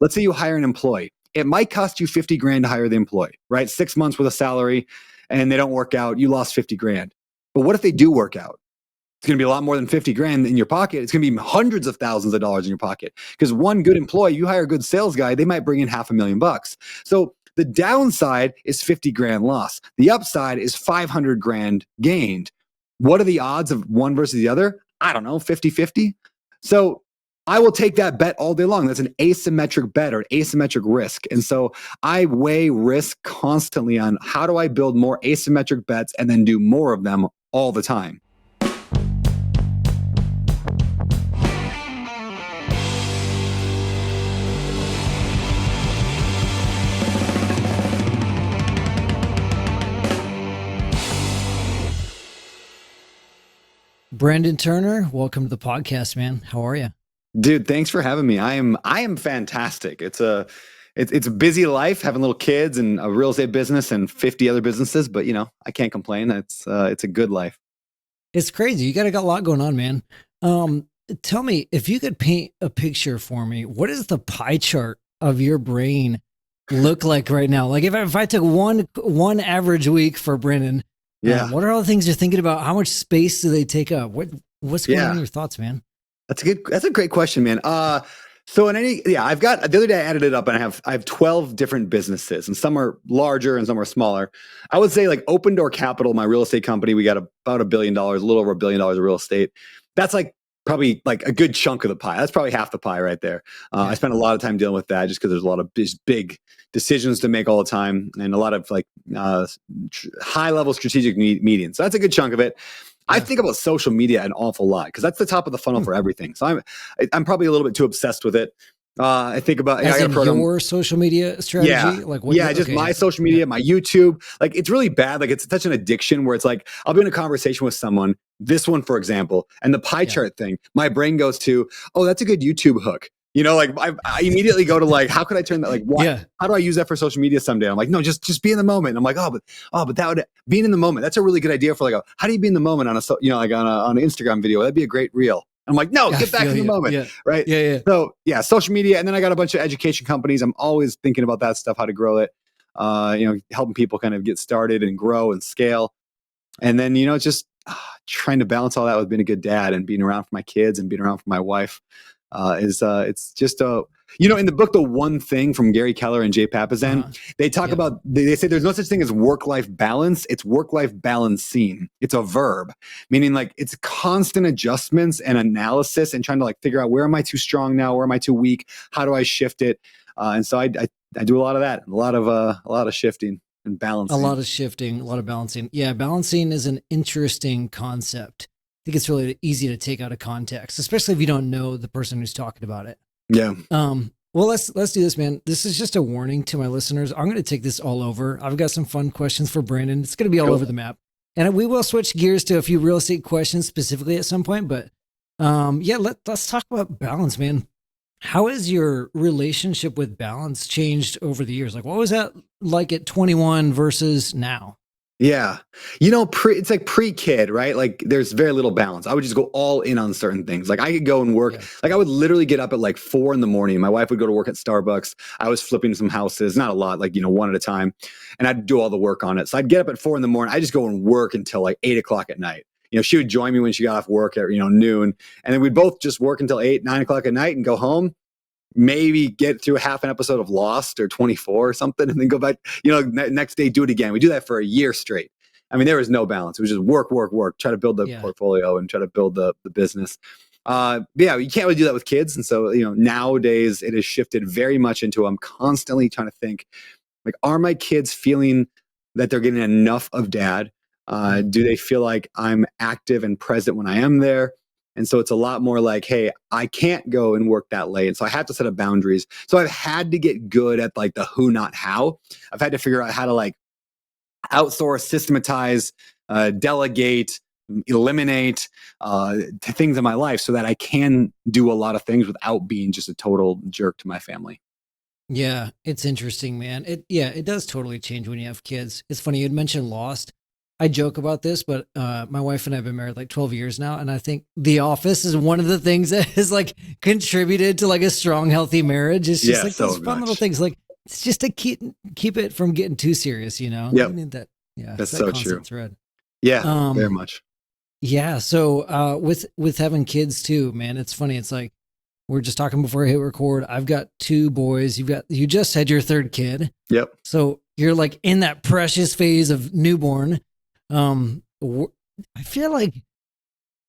let's say you hire an employee. It might cost you 50 grand to hire the employee, right? 6 months with a salary and they don't work out, you lost 50 grand. But what if they do work out? It's going to be a lot more than 50 grand in your pocket. It's going to be hundreds of thousands of dollars in your pocket because one good employee, you hire a good sales guy, they might bring in $500,000. So the downside is 50 grand loss. The upside is 500 grand gained. What are the odds of one versus the other? I don't know, 50-50. So I will take that bet all day long. That's an asymmetric bet or an asymmetric risk. And so I weigh risk constantly on how do I build more asymmetric bets and then do more of them all the time. Brandon Turner, welcome to the podcast, man. How are you? Dude, thanks for having me. I am fantastic. It's a busy life, having little kids and a real estate business and 50 other businesses, but I can't complain. It's a good life. It's crazy. You got a lot going on, man. Tell me, if you could paint a picture for me, what does the pie chart of your brain look like right now? Like if I took one average week for Brandon, what are all the things you're thinking about? How much space do they take up? What's going on in your thoughts, man? That's a great question, man. So I've got, the other day I added it up and I have 12 different businesses and some are larger and some are smaller. I would say like Open Door Capital, my real estate company, we got about $1 billion, a little over $1 billion of real estate. That's like probably like a good chunk of the pie. That's probably half the pie right there. I spend a lot of time dealing with that just because there's a lot of big decisions to make all the time and a lot of like high level strategic meetings. So that's a good chunk of it. I think about social media an awful lot because that's the top of the funnel for everything. So I'm probably a little bit too obsessed with it. I think about your social media strategy. My social media, my YouTube. Like it's really bad. Like it's such an addiction where it's like I'll be in a conversation with someone. This one, for example, and the pie chart thing. My brain goes to, oh, that's a good YouTube hook. Like I immediately go to like, how could I turn that? Like, how do I use that for social media someday? I'm like, no, just be in the moment. And I'm like, but that would being in the moment. That's a really good idea for like, how do you be in the moment on on an Instagram video? That'd be a great reel. I'm like, no, get back in the moment. Right. Yeah. So social media. And then I got a bunch of education companies. I'm always thinking about that stuff, how to grow it, helping people kind of get started and grow and scale. And then, just trying to balance all that with being a good dad and being around for my kids and being around for my wife. It's just in the book, The One Thing from Gary Keller and Jay Papasan, they talk about, they say there's no such thing as work-life balance. It's work-life balancing. It's a verb, meaning like it's constant adjustments and analysis and trying to like figure out where am I too strong now? Where am I too weak? How do I shift it? And so I do a lot of that, a lot of shifting and balancing. A lot of shifting, a lot of balancing. Yeah. Balancing is an interesting concept. I think it's really easy to take out of context, especially if you don't know the person who's talking about it. Yeah. Well, let's do this, man. This is just a warning to my listeners. I'm going to take this all over. I've got some fun questions for Brandon. It's going to be all over the map. And we will switch gears to a few real estate questions specifically at some point. But let's talk about balance, man. How has your relationship with balance changed over the years? Like, what was that like at 21 versus now? Yeah. It's like pre-kid, right? Like there's very little balance. I would just go all in on certain things. Like I could go and work. Yeah. Like I would literally get up at like 4 a.m. My wife would go to work at Starbucks. I was flipping some houses, not a lot, like, one at a time. And I'd do all the work on it. So I'd get up at 4 a.m. I just go and work until like 8 o'clock at night. She would join me when she got off work at, noon. And then we'd both just work until 8, 9 o'clock at night and go home. Maybe get through half an episode of Lost or 24 or something and then go back, next day, do it again. We do that for a year straight. I mean, there was no balance. It was just work, try to build the portfolio and try to build the business. You can't really do that with kids. And so, nowadays it has shifted very much into, I'm constantly trying to think like, are my kids feeling that they're getting enough of dad? Do they feel like I'm active and present when I am there? And so it's a lot more like, hey, I can't go and work that late. And so I have to set up boundaries. So I've had to get good at like the who, not how. I've had to figure out how to like outsource, systematize, delegate, eliminate things in my life so that I can do a lot of things without being just a total jerk to my family. Yeah, it's interesting, man. It does totally change when you have kids. It's funny, you had mentioned Lost. I joke about this, but my wife and I have been married like 12 years now. And I think The Office is one of the things that has like contributed to like a strong, healthy marriage. It's just Yeah, like so those fun little much. things. Like it's just to keep it from getting too serious, you know? We Yep, need that. Yeah. that's That so true. constant thread. Yeah, very Um, much. yeah. So with having kids too, man, it's funny. It's like we're just talking before I hit record. I've got two boys. You just had your third kid. Yep. So you're like in that precious phase of newborn. I feel like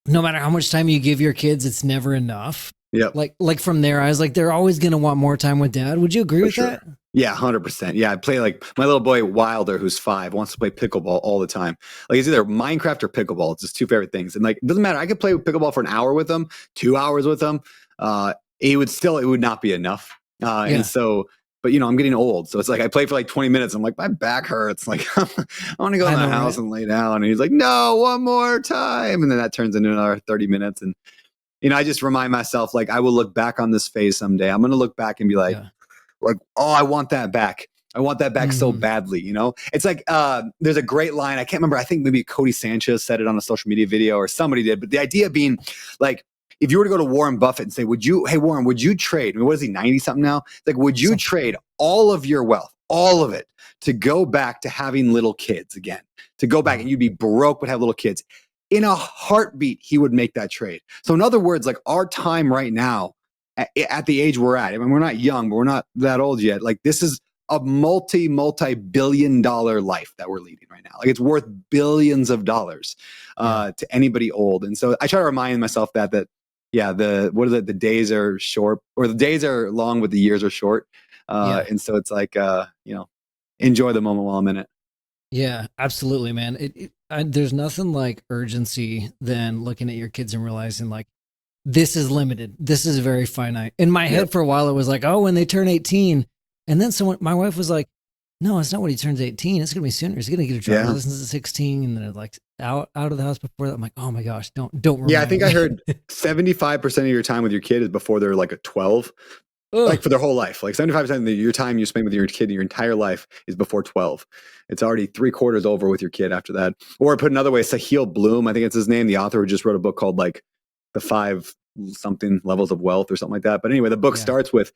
no matter how much time you give your kids, it's never enough. Yep. Like from there, I was like, they're always going to want more time with dad. Would you agree with that? Yeah, 100%. Yeah, I play like my little boy Wilder, who's 5, wants to play pickleball all the time. Like it's either Minecraft or pickleball. It's his two favorite things. And like, it doesn't matter. I could play pickleball for an hour with him, 2 hours with him. It would not be enough. And so, but I'm getting old. So it's like, I play for like 20 minutes. I'm like, my back hurts. Like, I want to go in the house and lay down. And he's like, no, one more time. And then that turns into another 30 minutes. And, I just remind myself, like, I will look back on this phase someday. I'm going to look back and be like, oh, I want that back. I want that back so badly. It's like, there's a great line. I can't remember. I think maybe Cody Sanchez said it on a social media video or somebody did, but the idea being like, if you were to go to Warren Buffett and say, hey, Warren, would you trade? I mean, what is he, 90 something now? It's like, would you trade all of your wealth, all of it, to go back to having little kids again, to go back and you'd be broke, but have little kids? In a heartbeat, he would make that trade. So in other words, like our time right now, at the age we're at, I mean, we're not young, but we're not that old yet. Like this is a multi-billion-dollar life that we're leading right now. Like it's worth billions of dollars to anybody old. And so I try to remind myself that the days are short, or the days are long, but the years are short. And so it's like, enjoy the moment while I'm in it. Yeah, absolutely, man. There's nothing like urgency than looking at your kids and realizing like, this is limited. This is very finite. In my head for a while, it was like, oh, when they turn 18. And then my wife was like, no, it's not when he turns 18. It's going to be sooner. He's going to get a driver's license at 16. And then like out of the house before that. I'm like, oh my gosh, don't remind I think me. I heard 75% of your time with your kid is before they're like a 12. Like for their whole life, like 75% of your time you spend with your kid, your entire life is before 12. It's already 3/4 over with your kid after that. Or put another way, Sahil Bloom, I think it's his name, the author who just wrote a book called like The 5 something levels of wealth or something like that. But anyway, the book starts with,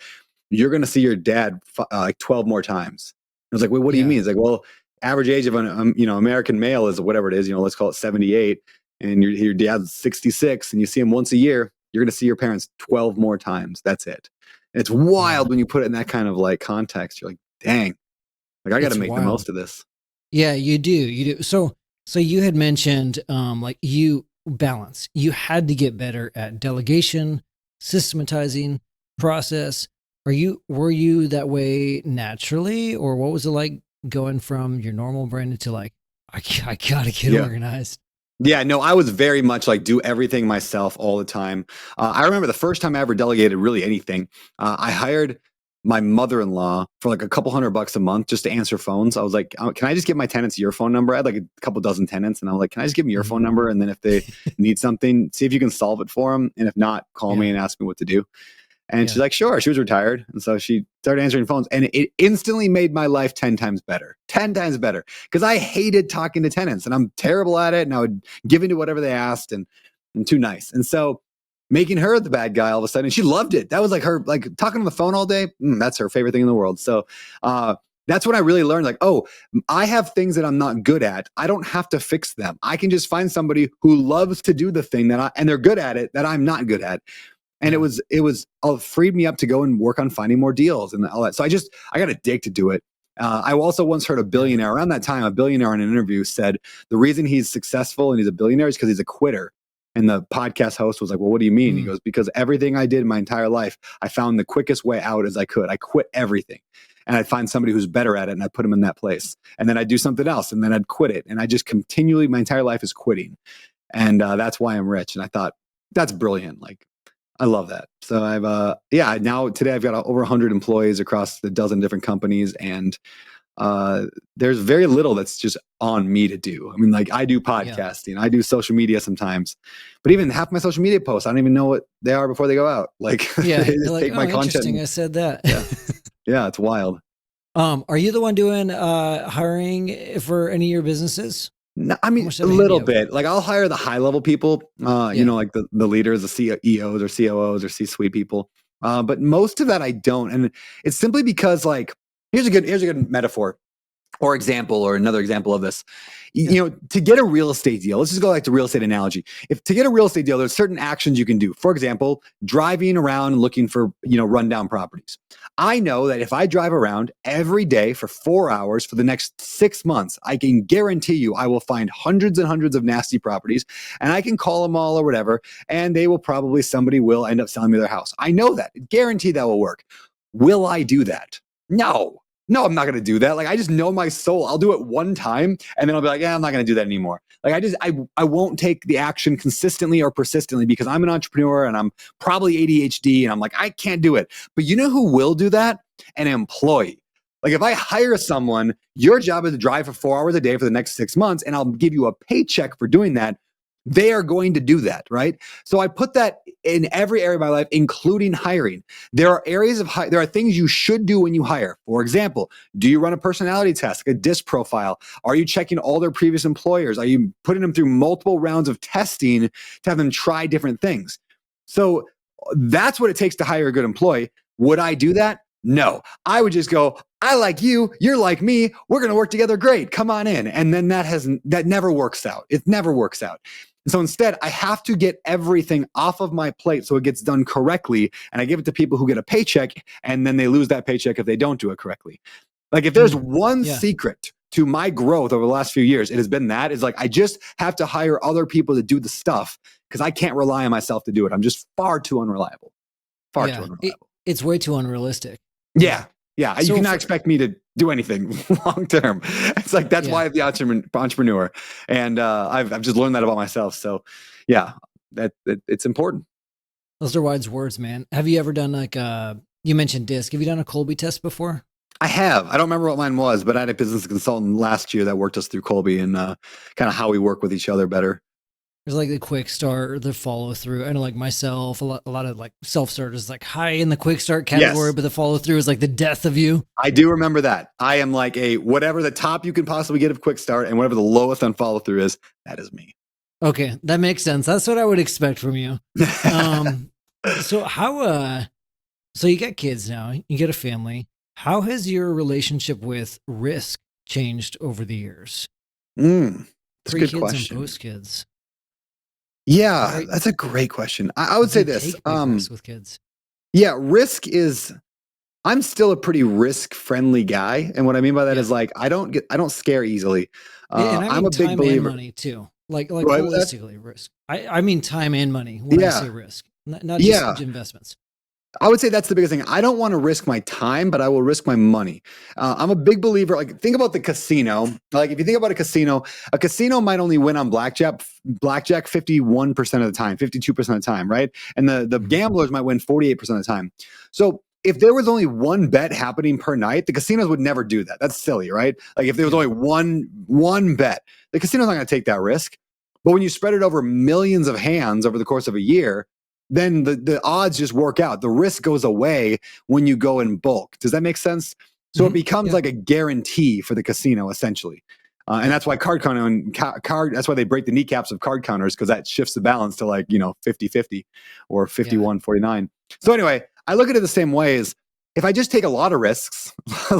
you're going to see your dad like 12 more times. I was like, wait, what do you mean? It's like, well, average age of an American male is whatever it is, let's call it 78, and your dad's 66, and you see him once a year. You're going to see your parents 12 more times. That's it. And it's wild when you put it in that kind of like context. You're like, dang, like I got to make the most of this. Yeah, you do. So you had mentioned like you balance. You had to get better at delegation, systematizing, process. Were you that way naturally, or what was it like going from your normal Brandon to like, I gotta get organized? Yeah, no, I was very much like do everything myself all the time. I remember the first time I ever delegated really anything. I hired my mother-in-law for like a couple $100 a month just to answer phones. I was like, can I just give my tenants your phone number? I had like a couple dozen tenants, and I was like, can I just give them your phone number? And then if they need something, see if you can solve it for them. And if not, call me and ask me what to do. And she's like, sure. She was retired. And so she started answering phones, and it instantly made my life 10 times better, because I hated talking to tenants, and I'm terrible at it. And I would give into whatever they asked, and I'm too nice. And so making her the bad guy all of a sudden, and she loved it. That was like her, like talking on the phone all day. That's her favorite thing in the world. So that's when I really learned, like, oh, I have things that I'm not good at. I don't have to fix them. I can just find somebody who loves to do the thing and they're good at it that I'm not good at. And it was freed me up to go and work on finding more deals and all that. So I got addicted to it. I also once heard a billionaire around that time, in an interview said the reason he's successful and he's a billionaire is because he's a quitter. And the podcast host was like, well, what do you mean? He goes, because everything I did my entire life, I found the quickest way out as I could. I quit everything. And I'd find somebody who's better at it, and I'd put them in that place. And then I'd do something else, and then I'd quit it. And I just continually, my entire life is quitting. And that's why I'm rich. And I thought, that's brilliant. Like, I love that. So now today I've got over 100 employees across a dozen different companies, and there's very little that's just on me to do. I mean, like I do podcasting, I do social media sometimes, but even half my social media posts, I don't even know what they are before they go out. Like, they just like, take my content. I said that. Yeah, it's wild. Are you the one doing hiring for any of your businesses? No, I How mean, much a of a hand do you little have? bit. Like I'll hire the high level people, Yeah. like the leaders, the CEOs or COOs or C-suite people. But most of that I don't. And it's simply because like, here's a good metaphor or example or another example of this. Yeah. To get a real estate deal, let's just go back to real estate analogy. If to get a real estate deal, there's certain actions you can do. For example, driving around and looking for, rundown properties. I know that if I drive around every day for 4 hours for the next 6 months, I can guarantee you I will find hundreds and hundreds of nasty properties and I can call them all or whatever. And somebody will end up selling me their house. I know that. Guarantee that will work. Will I do that? No. No, I'm not going to do that. Like, I just know my soul. I'll do it one time and then I'll be like, yeah, I'm not going to do that anymore. Like, I won't take the action consistently or persistently because I'm an entrepreneur and I'm probably ADHD and I'm like, I can't do it. But you know who will do that? An employee. Like, if I hire someone, your job is to drive for 4 hours a day for the next 6 months and I'll give you a paycheck for doing that. They are going to do that, right? So I put that in every area of my life, including hiring. There are there are things you should do when you hire. For example, do you run a personality test, like a DISC profile? Are you checking all their previous employers? Are you putting them through multiple rounds of testing to have them try different things? So that's what it takes to hire a good employee. Would I do that? No, I would just go, I like you, you're like me, we're going to work together. Great. Come on in. And then that never works out. It never works out. So instead, I have to get everything off of my plate so it gets done correctly. And I give it to people who get a paycheck and then they lose that paycheck if they don't do it correctly. Like if there's one secret to my growth over the last few years, it has been that is like, I just have to hire other people to do the stuff because I can't rely on myself to do it. I'm just far too unreliable. Far too unreliable. It's way too unrealistic. Yeah. Yeah. So you cannot expect me to do anything long term. It's like, that's why I'm the entrepreneur. And I've just learned that about myself. So yeah, it's important. Those are wise words, man. Have you ever done like you mentioned DISC. Have you done a Colby test before? I have. I don't remember what mine was, but I had a business consultant last year that worked us through Colby and kind of how we work with each other better. There's like the quick start or the follow through. I know like myself, a lot of like self-start is like high in the quick start category, but the follow through is like the death of you. I do remember that. I am like whatever the top you can possibly get of quick start and whatever the lowest on follow through is, that is me. Okay. That makes sense. That's what I would expect from you. So so you got kids now, you get a family. How has your relationship with risk changed over the years? That's a good question. And post kids. Yeah, that's a great question. I would say this. Risk with kids. Yeah, I'm still a pretty risk-friendly guy, and what I mean by that is like I don't scare easily. And I mean I'm a big believer. and money too, like holistically risk. I mean time and money when I say risk, not just investments. I would say that's the biggest thing. I don't want to risk my time, but I will risk my money. I'm a big believer. Like, think about the casino. Like, if you think about a casino might only win on blackjack 51% of the time, 52% of the time, right? And the gamblers might win 48% of the time. So if there was only one bet happening per night, the casinos would never do that. That's silly, right? Like, if there was only one bet, the casino's not going to take that risk. But when you spread it over millions of hands over the course of a year, then the odds just work out. The risk goes away when you go in bulk. Does that make sense? So it becomes like a guarantee for the casino, essentially. And that's why that's why they break the kneecaps of card counters, because that shifts the balance to like, 50-50 or 51-49. So anyway, I look at it the same way as if I just take a lot of risks,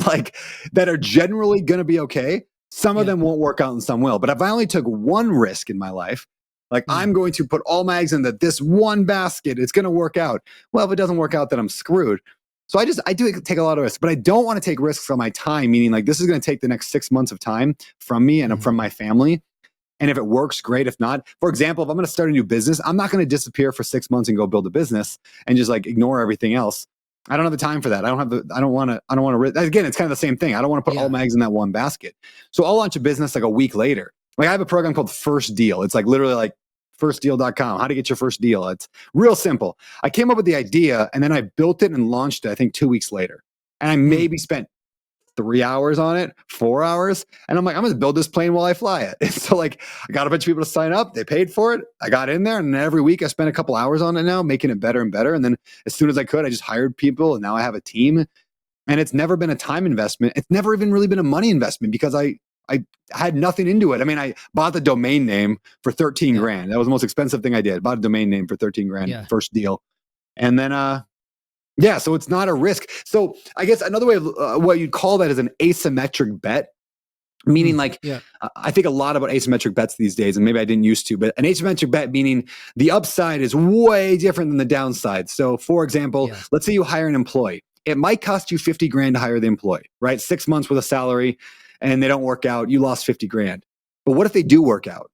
like that are generally going to be okay, some of them won't work out and some will. But if I only took one risk in my life, like I'm going to put all my eggs in this one basket, it's going to work out. Well, if it doesn't work out, then I'm screwed. So I do take a lot of risks, but I don't want to take risks on my time, meaning like this is going to take the next 6 months of time from me and from my family. And if it works, great. If not, for example, if I'm going to start a new business, I'm not going to disappear for 6 months and go build a business and just like ignore everything else. I don't have the time for that. I don't want to, again, it's kind of the same thing. I don't want to put all my eggs in that one basket. So I'll launch a business like a week later. Like I have a program called First Deal. It's like literally like firstdeal.com, how to get your first deal. It's real simple. I came up with the idea and then I built it and launched it, I think 2 weeks later. And I maybe spent 3 hours on it, 4 hours. And I'm like, I'm going to build this plane while I fly it. And so like, I got a bunch of people to sign up. They paid for it. I got in there and every week I spent a couple hours on it now, making it better and better. And then as soon as I could, I just hired people and now I have a team. And it's never been a time investment. It's never even really been a money investment because I I had nothing into it. I mean, I bought the domain name for 13 grand. That was the most expensive thing I did. Bought a domain name for 13 grand, first deal. And then, so it's not a risk. So I guess another way of what you'd call that is an asymmetric bet. Meaning I think a lot about asymmetric bets these days, and maybe I didn't used to, but an asymmetric bet meaning the upside is way different than the downside. So for example, let's say you hire an employee. It might cost you 50 grand to hire the employee, right? 6 months with a salary and they don't work out, you lost 50 grand. But what if they do work out?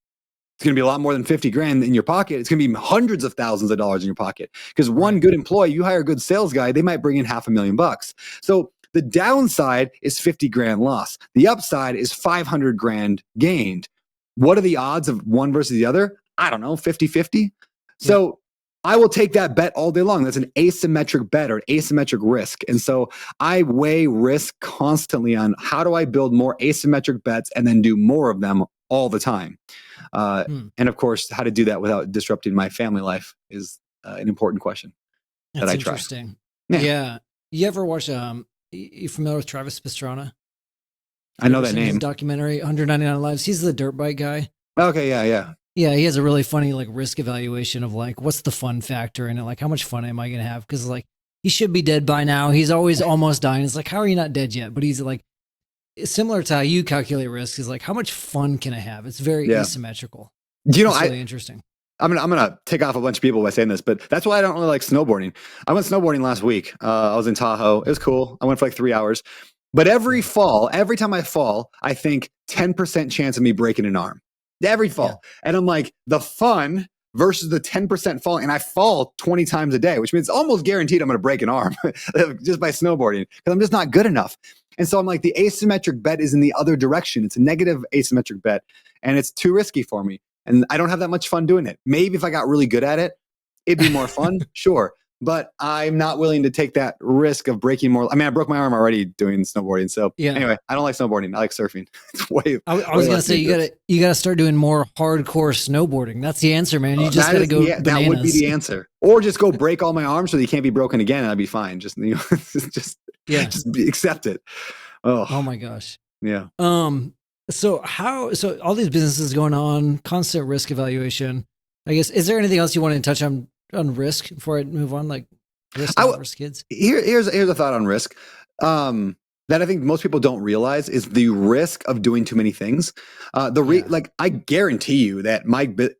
It's going to be a lot more than 50 grand in your pocket. It's going to be hundreds of thousands of dollars in your pocket because one good employee, you hire a good sales guy, they might bring in $500,000. So the downside is 50 grand loss. The upside is 500 grand gained. What are the odds of one versus the other? I don't know, 50-50. So I will take that bet all day long. That's an asymmetric bet or an asymmetric risk. And so I weigh risk constantly on how do I build more asymmetric bets and then do more of them all the time. And of course, how to do that without disrupting my family life is an important question that I try. Interesting. Yeah. You ever watch, you familiar with Travis Pastrana? I know that name. His documentary, 199 Lives. He's the dirt bike guy. Okay. Yeah. Yeah. He has a really funny like risk evaluation of like, what's the fun factor in it? Like, how much fun am I going to have? Cause like, he should be dead by now. He's always almost dying. It's like, how are you not dead yet? But he's like, similar to how you calculate risk is like, how much fun can I have? It's very asymmetrical. Do you know, it's really interesting. I'm gonna take off a bunch of people by saying this, but that's why I don't really like snowboarding. I went snowboarding last week. I was in Tahoe. It was cool. I went for like 3 hours. But every time I fall, I think 10% chance of me breaking an arm. Every fall. And I'm like, the fun versus the 10% fall. And I fall 20 times a day, which means it's almost guaranteed I'm going to break an arm just by snowboarding because I'm just not good enough. And so I'm like, the asymmetric bet is in the other direction. It's a negative asymmetric bet and it's too risky for me. And I don't have that much fun doing it. Maybe if I got really good at it, it'd be more fun. Sure. But I'm not willing to take that risk of breaking more. I mean, I broke my arm already doing snowboarding. So anyway, I don't like snowboarding. I like surfing. It's way. I was going to say, you gotta start doing more hardcore snowboarding. That's the answer, man. You just got to go bananas. That would be the answer. Or just go break all my arms so they can't be broken again. And I'd be fine. Just accept it. Oh my gosh. Yeah. So all these businesses going on, constant risk evaluation, I guess, is there anything else you want to touch on risk before I move on? Like risk kids? Here's a thought on risk. That I think most people don't realize is the risk of doing too many things. Like I guarantee you that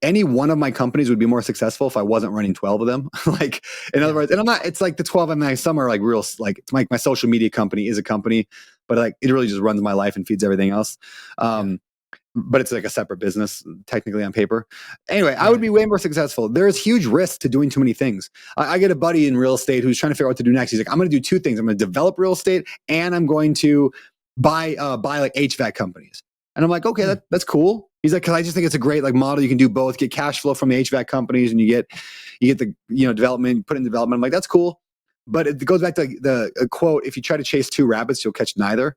any one of my companies would be more successful if I wasn't running 12 of them. Like in other words, and I'm not, it's like the 12 of them, some are like real, like it's like my social media company is a company, but like it really just runs my life and feeds everything else. But it's like a separate business technically on paper. Anyway, I would be way more successful. There is huge risk to doing too many things. I get a buddy in real estate who's trying to figure out what to do next. He's like, I'm going to do two things. I'm going to develop real estate and I'm going to buy like HVAC companies. And I'm like, okay, that's cool. He's like, cause I just think it's a great like model. You can do both, get cash flow from the HVAC companies and you get the, development, put in development. I'm like, that's cool. But it goes back to the quote, if you try to chase two rabbits, you'll catch neither.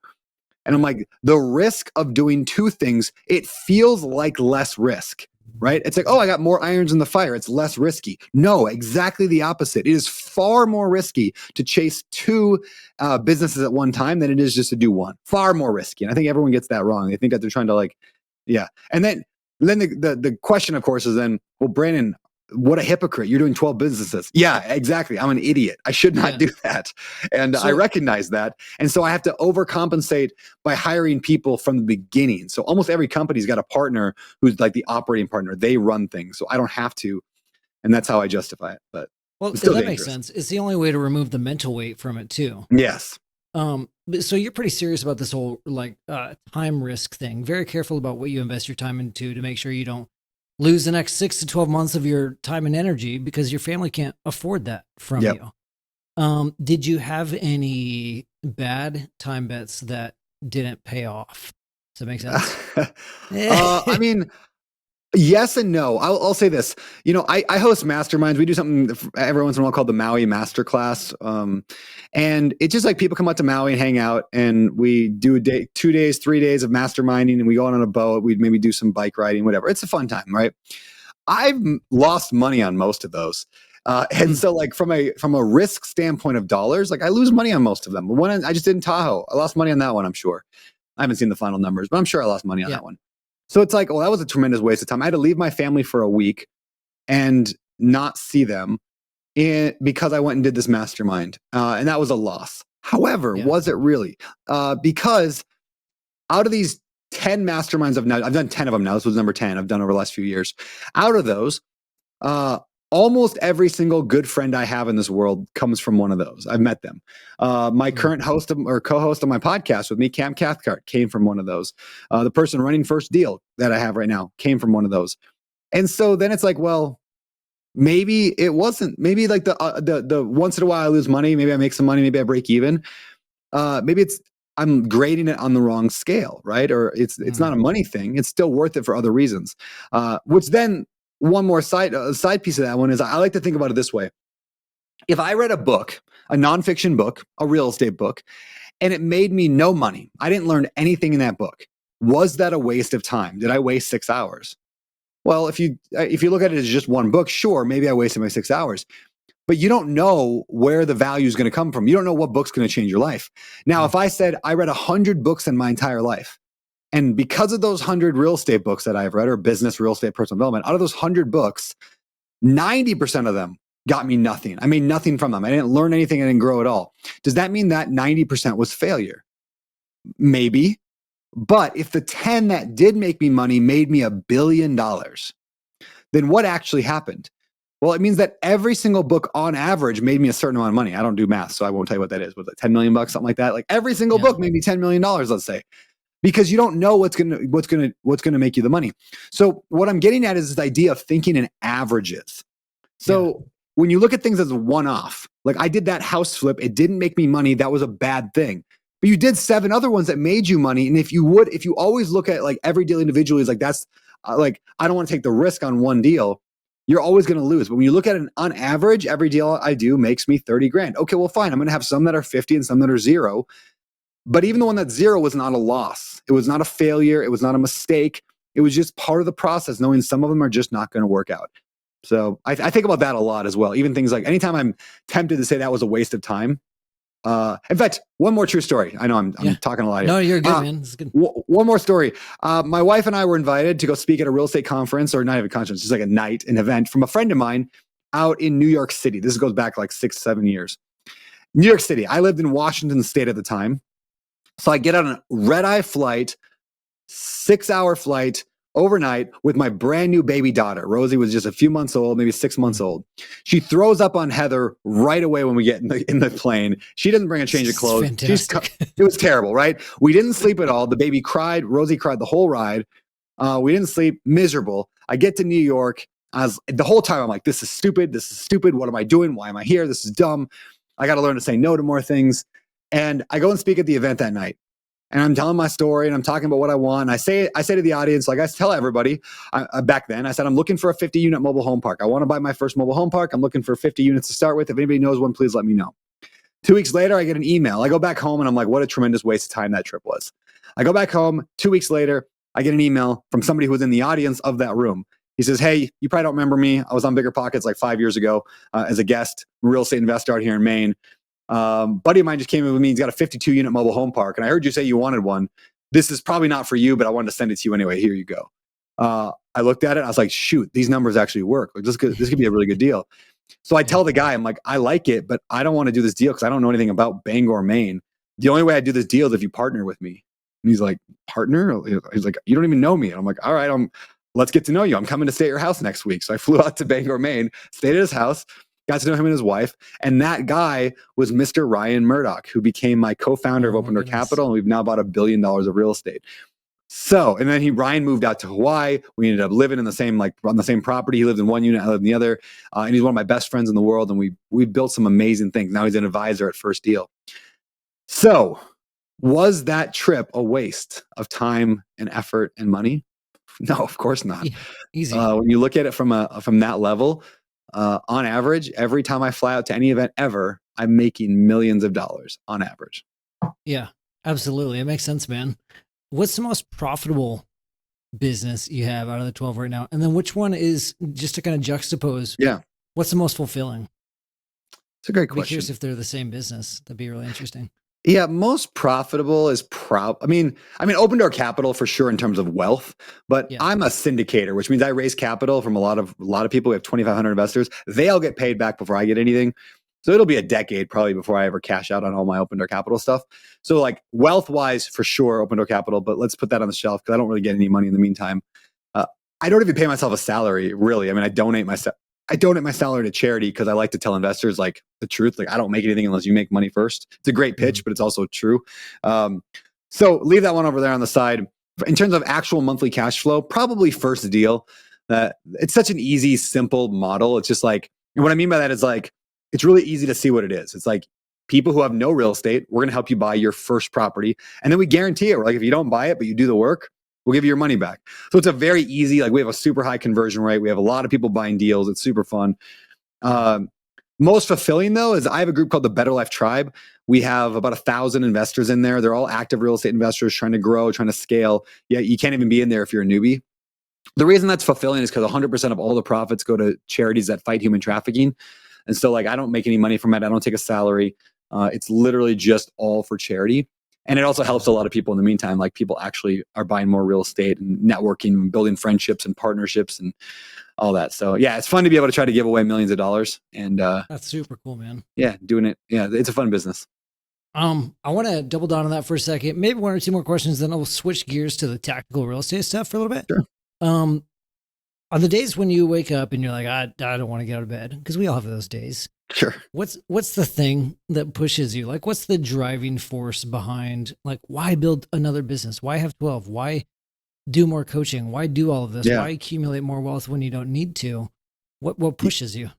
And I'm like, the risk of doing two things, it feels like less risk, right? It's like, oh, I got more irons in the fire. It's less risky. No, exactly the opposite. It is far more risky to chase two businesses at one time than it is just to do one. Far more risky. And I think everyone gets that wrong. They think that they're trying to And then the question, of course, is then, well, Brandon, what a hypocrite. You're doing 12 businesses. Yeah, exactly. I'm an idiot. I should not do that. And I recognize that. And so I have to overcompensate by hiring people from the beginning. So almost every company's got a partner who's like the operating partner. They run things. So I don't have to. And that's how I justify it. But that makes sense. It's the only way to remove the mental weight from it too. Yes. So you're pretty serious about this whole time risk thing. Very careful about what you invest your time into to make sure you don't lose the next 6 to 12 months of your time and energy because your family can't afford that from you. Did you have any bad time bets that didn't pay off? Does that make sense? I mean, yes and no. I'll say this. I host masterminds. We do something every once in a while called the Maui Masterclass. And it's just like people come out to Maui and hang out and we do a day, 2 days, 3 days of masterminding and we go out on a boat. We'd maybe do some bike riding, whatever. It's a fun time, right? I've lost money on most of those. And so like from a risk standpoint of dollars, like I lose money on most of them. One I just did in Tahoe. I lost money on that one, I'm sure. I haven't seen the final numbers, but I'm sure I lost money on that one. So it's like, well, that was a tremendous waste of time. I had to leave my family for a week and not see them because I went and did this mastermind. And that was a loss. However, was it really? Because out of these 10 masterminds I've done 10 of them now. This was number 10 I've done over the last few years. Out of those, almost every single good friend I have in this world comes from one of those. I've met them. My current host or co-host of my podcast with me, Cam Cathcart, came from one of those. The person running First Deal that I have right now came from one of those. And so then it's like, well, maybe it wasn't. Maybe like the once in a while I lose money. Maybe I make some money. Maybe I break even. Maybe I'm grading it on the wrong scale, right? Or it's not a money thing. It's still worth it for other reasons. Which then one more side piece of that one is I like to think about it this way. If I read a book, a nonfiction book, a real estate book, and it made me no money, I didn't learn anything in that book. Was that a waste of time? Did I waste 6 hours? Well, if you look at it as just one book, sure, maybe I wasted my 6 hours. But you don't know where the value is going to come from. You don't know what book's going to change your life. Now, if I said I read 100 books in my entire life, and because of those 100 real estate books that I've read, or business, real estate, personal development, out of those 100 books, 90% of them got me nothing. I made nothing from them. I didn't learn anything. I didn't grow at all. Does that mean that 90% was failure? Maybe. But if the 10 that did make me money made me $1 billion, then what actually happened? Well, it means that every single book on average made me a certain amount of money. I don't do math, so I won't tell you what that is. Was it 10 million bucks, something like that? Like every single book made me $10 million, let's say, because you don't know what's going to make you the money. So what I'm getting at is this idea of thinking in averages. So when you look at things as a one-off, like I did that house flip, it didn't make me money. That was a bad thing. But you did 7 other ones that made you money. And if you always look at like every deal individually, is like, that's like, I don't want to take the risk on one deal. You're always going to lose. But when you look at it on average, every deal I do makes me 30 grand. Okay, well, fine. I'm going to have some that are 50 and some that are 0. But even the one that's 0 was not a loss. It was not a failure. It was not a mistake. It was just part of the process, knowing some of them are just not going to work out. So I think about that a lot as well. Even things like anytime I'm tempted to say that was a waste of time. In fact, one more true story. I know I'm talking a lot here. No, you're good, man. This is good. One more story. My wife and I were invited to go speak at a real estate conference, or not even a conference, just like an event from a friend of mine out in New York City. This goes back like 6-7 years. New York City. I lived in Washington State at the time. So I get on a red-eye flight, 6-hour flight, overnight with my brand new baby daughter. Rosie was just a few months old, maybe 6 months old. She throws up on Heather right away when we get in the plane. She doesn't bring a change of clothes. It was terrible, right? We didn't sleep at all. The baby cried. Rosie cried the whole ride. We didn't sleep. Miserable. I get to New York. The whole time I'm like, this is stupid. This is stupid. What am I doing? Why am I here? This is dumb. I got to learn to say no to more things. And I go and speak at the event that night. And I'm telling my story and I'm talking about what I want. I say to the audience, like I tell everybody back then, I said, I'm looking for a 50-unit mobile home park. I want to buy my first mobile home park. I'm looking for 50 units to start with. If anybody knows one, please let me know. 2 weeks later, I get an email. I go back home and I'm like, what a tremendous waste of time that trip was. I go back home. 2 weeks later, I get an email from somebody who was in the audience of that room. He says, hey, you probably don't remember me. I was on Bigger Pockets like 5 years ago as a guest, real estate investor out here in Maine. Buddy of mine just came in with me. He's got a 52-unit mobile home park. And I heard you say you wanted one. This is probably not for you, but I wanted to send it to you anyway. Here you go. I looked at it. I was like, shoot, these numbers actually work. Like this could be a really good deal. So I tell the guy, I'm like, I like it, but I don't want to do this deal because I don't know anything about Bangor, Maine. The only way I do this deal is if you partner with me. And he's like, partner? He's like, you don't even know me. And I'm like, all right, let's get to know you. I'm coming to stay at your house next week. So I flew out to Bangor, Maine, stayed at his house, got to know him and his wife. And that guy was Mr. Ryan Murdoch, who became my co-founder of Open Door Capital. And we've now bought $1 billion of real estate. So, and then Ryan moved out to Hawaii. We ended up living on the same property. He lived in one unit, I lived in the other. And he's one of my best friends in the world. And we built some amazing things. Now he's an advisor at First Deal. So was that trip a waste of time and effort and money? No, of course not. Yeah, easy. When you look at it from that level, on average, every time I fly out to any event ever, I'm making millions of dollars on average. Yeah, absolutely. It makes sense, man. What's the most profitable business you have out of the 12 right now? And then which one is, just to kind of juxtapose, what's the most fulfilling? It's a great I'd be question. curious if they're the same business. That'd be really interesting. Yeah, most profitable is open door capital for sure in terms of wealth, but Yeah. I'm a syndicator, which means I raise capital from a lot of people. We have 2,500 investors. They all get paid back before I get anything. So it'll be a decade probably before I ever cash out on all my open door capital stuff. So like wealth wise, for sure, open door capital, but let's put that on the shelf because I don't really get any money in the meantime. Uh, I don't even pay myself a salary, really. I mean, I donate my salary to charity because I like to tell investors like the truth. Like I don't make anything unless you make money first. It's a great pitch, but it's also true. Um, so leave that one over there on the side. In terms of actual monthly cash flow, probably first deal. It's such an easy, simple model. It's just like, and what I mean by that is like, it's really easy to see what it is. It's like people who have no real estate, we're going to help you buy your first property. And then we guarantee it. We're like, if you don't buy it, but you do the work, we'll give you your money back. So it's a very easy, like we have a super high conversion rate. We have a lot of people buying deals. It's super fun. Most fulfilling though is I have a group called the Better Life Tribe. We have about 1,000 investors in there. They're all active real estate investors trying to grow, trying to scale. Yeah, you can't even be in there if you're a newbie. The reason that's fulfilling is because 100% of all the profits go to charities that fight human trafficking. And so like I don't make any money from it. I don't take a salary. It's literally just all for charity. And it also helps a lot of people in the meantime. Like people actually are buying more real estate and networking and building friendships and partnerships and all that. So yeah, it's fun to be able to try to give away millions of dollars. And That's super cool, man. yeah, doing it. Yeah, it's a fun business. I want to double down on that for a second. Maybe one or two more questions, then I'll switch gears to the tactical real estate stuff for a little bit. Sure. On the days when you wake up and you're like, I don't want to get out of bed, because we all have those days. Sure. What's the thing that pushes you? Like, what's the driving force behind, like, why build another business? Why have 12? Why do more coaching? Why do all of this? Yeah. Why accumulate more wealth when you don't need to? What pushes you?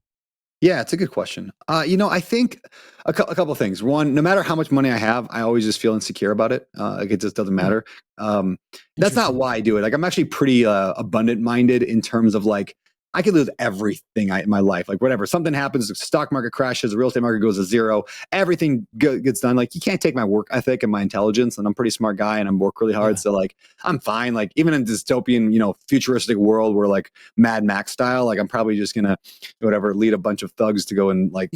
Yeah, it's a good question. I think a couple of things. One, no matter how much money I have, I always just feel insecure about it. Like it just doesn't matter. That's not why I do it. Like I'm actually pretty abundant minded in terms of like I could lose everything in my life. Like whatever, something happens, the stock market crashes, the real estate market goes to zero, everything gets done. Like you can't take my work ethic and my intelligence, and I'm a pretty smart guy and I work really hard. So like I'm fine. Like even in dystopian, futuristic world where like Mad Max style, like I'm probably just gonna lead a bunch of thugs to go and like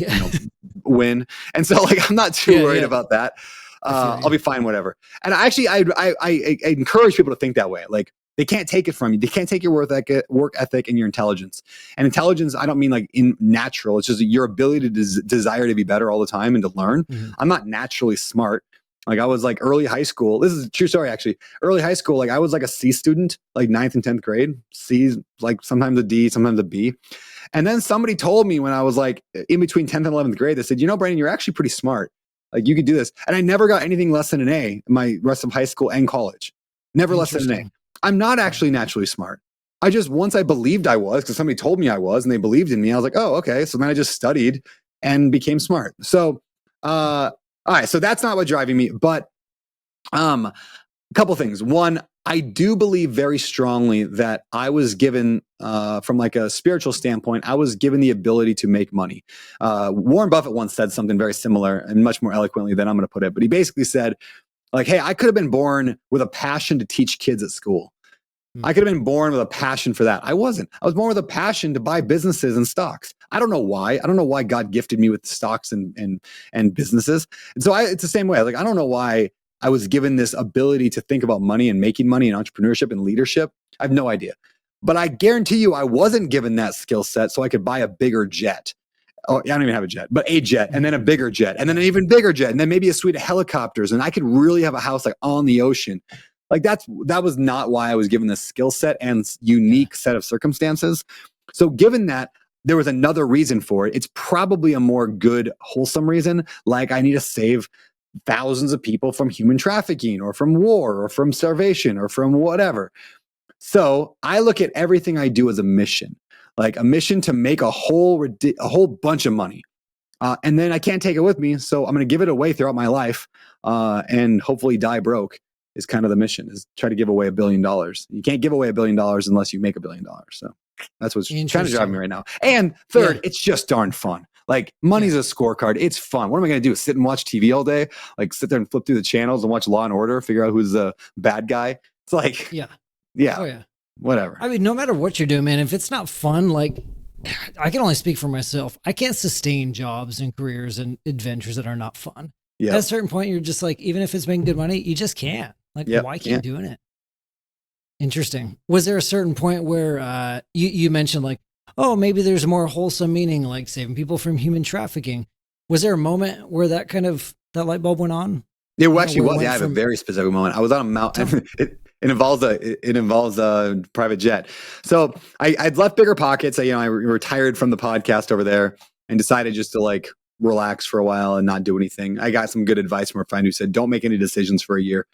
win. And so like I'm not too worried about that. I'll be fine, whatever. And I encourage people to think that way. Like they can't take it from you. They can't take your work ethic and your intelligence. And intelligence, I don't mean like in natural. It's just your ability to desire to be better all the time and to learn. I'm not naturally smart. Like I was like early high school. This is a true story, actually. Early high school, like I was like a C student, like 9th and 10th grade. C's, like sometimes a D, sometimes a B. And then somebody told me when I was like in between 10th and 11th grade, they said, Brandon, you're actually pretty smart. Like you could do this. And I never got anything less than an A in my rest of high school and college. Never less than an A. I'm not actually naturally smart. Once I believed I was, because somebody told me I was and they believed in me, I was like, oh, okay. So then I just studied and became smart. So, all right. So that's not what's driving me, but a couple things. One, I do believe very strongly that I was given, from like a spiritual standpoint, I was given the ability to make money. Warren Buffett once said something very similar and much more eloquently than I'm going to put it, but he basically said, like, hey, I could have been born with a passion to teach kids at school. I could have been born with a passion for that. I wasn't. I was born with a passion to buy businesses and stocks. I don't know why. I don't know why God gifted me with stocks and businesses. And so it's the same way. Like, I don't know why I was given this ability to think about money and making money and entrepreneurship and leadership. I have no idea. But I guarantee you I wasn't given that skill set so I could buy a bigger jet. Oh, I don't even have a jet, but a jet, and then a bigger jet, and then an even bigger jet, and then maybe a suite of helicopters, and I could really have a house like on the ocean. Like that was not why I was given this skill set and unique set of circumstances. So given that, there was another reason for it. It's probably a more good, wholesome reason. Like I need to save thousands of people from human trafficking or from war or from starvation or from whatever. So I look at everything I do as a mission, like a mission to make a whole bunch of money. And then I can't take it with me. So I'm going to give it away throughout my life and hopefully die broke is kind of the mission, is try to give away $1 billion. You can't give away $1 billion unless you make $1 billion. So that's what's trying to drive me right now. And third, it's just darn fun. Like money's a scorecard. It's fun. What am I going to do? Sit and watch TV all day? Like sit there and flip through the channels and watch Law and Order, figure out who's the bad guy. It's like, whatever. I mean, no matter what you're doing, man, if it's not fun, like I can only speak for myself. I can't sustain jobs and careers and adventures that are not fun. At a Yep. certain point, you're just like, even if it's making good money, you just can't. Like, Yep. why keep Can't. doing it? Interesting. Was there a certain point where you mentioned like, oh, maybe there's more wholesome meaning, like saving people from human trafficking? Was there a moment where that light bulb went on? It You know, actually where it was. Yeah, went I have a from very specific moment. I was on a tell me. mountain. It involves a private jet. So I'd left Bigger Pockets. I retired from the podcast over there and decided just to like relax for a while and not do anything. I got some good advice from a friend who said, "Don't make any decisions for a year."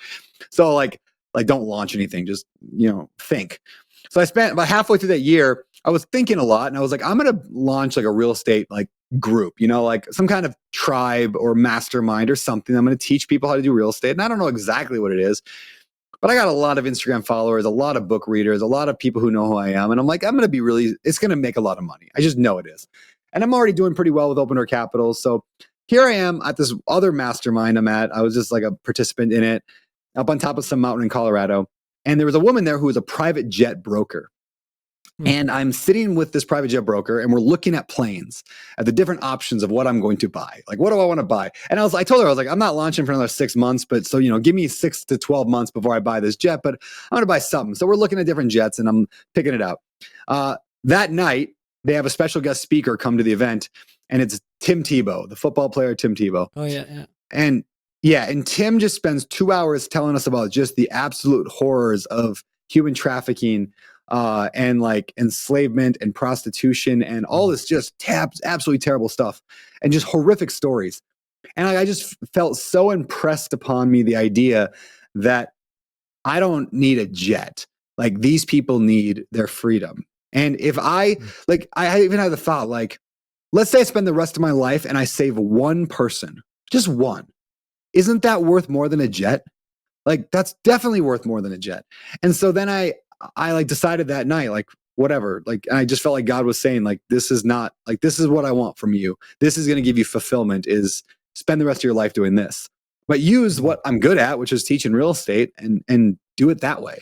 So like don't launch anything. Just think. So I spent about halfway through that year. I was thinking a lot, and I was like, I'm gonna launch like a real estate like group, like some kind of tribe or mastermind or something. I'm going to teach people how to do real estate. And I don't know exactly what it is, but I got a lot of Instagram followers, a lot of book readers, a lot of people who know who I am. And I'm like, it's going to make a lot of money. I just know it is. And I'm already doing pretty well with Open Door Capital. So here I am at this other mastermind I'm at. I was just like a participant in it up on top of some mountain in Colorado. And there was a woman there who was a private jet broker. And I'm sitting with this private jet broker and we're looking at planes, at the different options of what I'm going to buy. Like, what do I want to buy? And I told her, I was like, I'm not launching for another 6 months, but so, give me 6 to 12 months before I buy this jet, but I'm going to buy something. So we're looking at different jets and I'm picking it out. That night, they have a special guest speaker come to the event and it's Tim Tebow, the football player, Tim Tebow. Oh yeah. And Tim just spends 2 hours telling us about just the absolute horrors of human trafficking and like enslavement and prostitution and all this just absolutely terrible stuff and just horrific stories. And I just felt so impressed upon me the idea that I don't need a jet. Like these people need their freedom. And if I even had the thought, like, let's say I spend the rest of my life and I save one person, just one. Isn't that worth more than a jet? Like that's definitely worth more than a jet. And so then I like decided that night, like whatever, like, and I just felt like God was saying, like, this is what I want from you. This is going to give you fulfillment, is spend the rest of your life doing this, but use what I'm good at, which is teaching real estate and do it that way.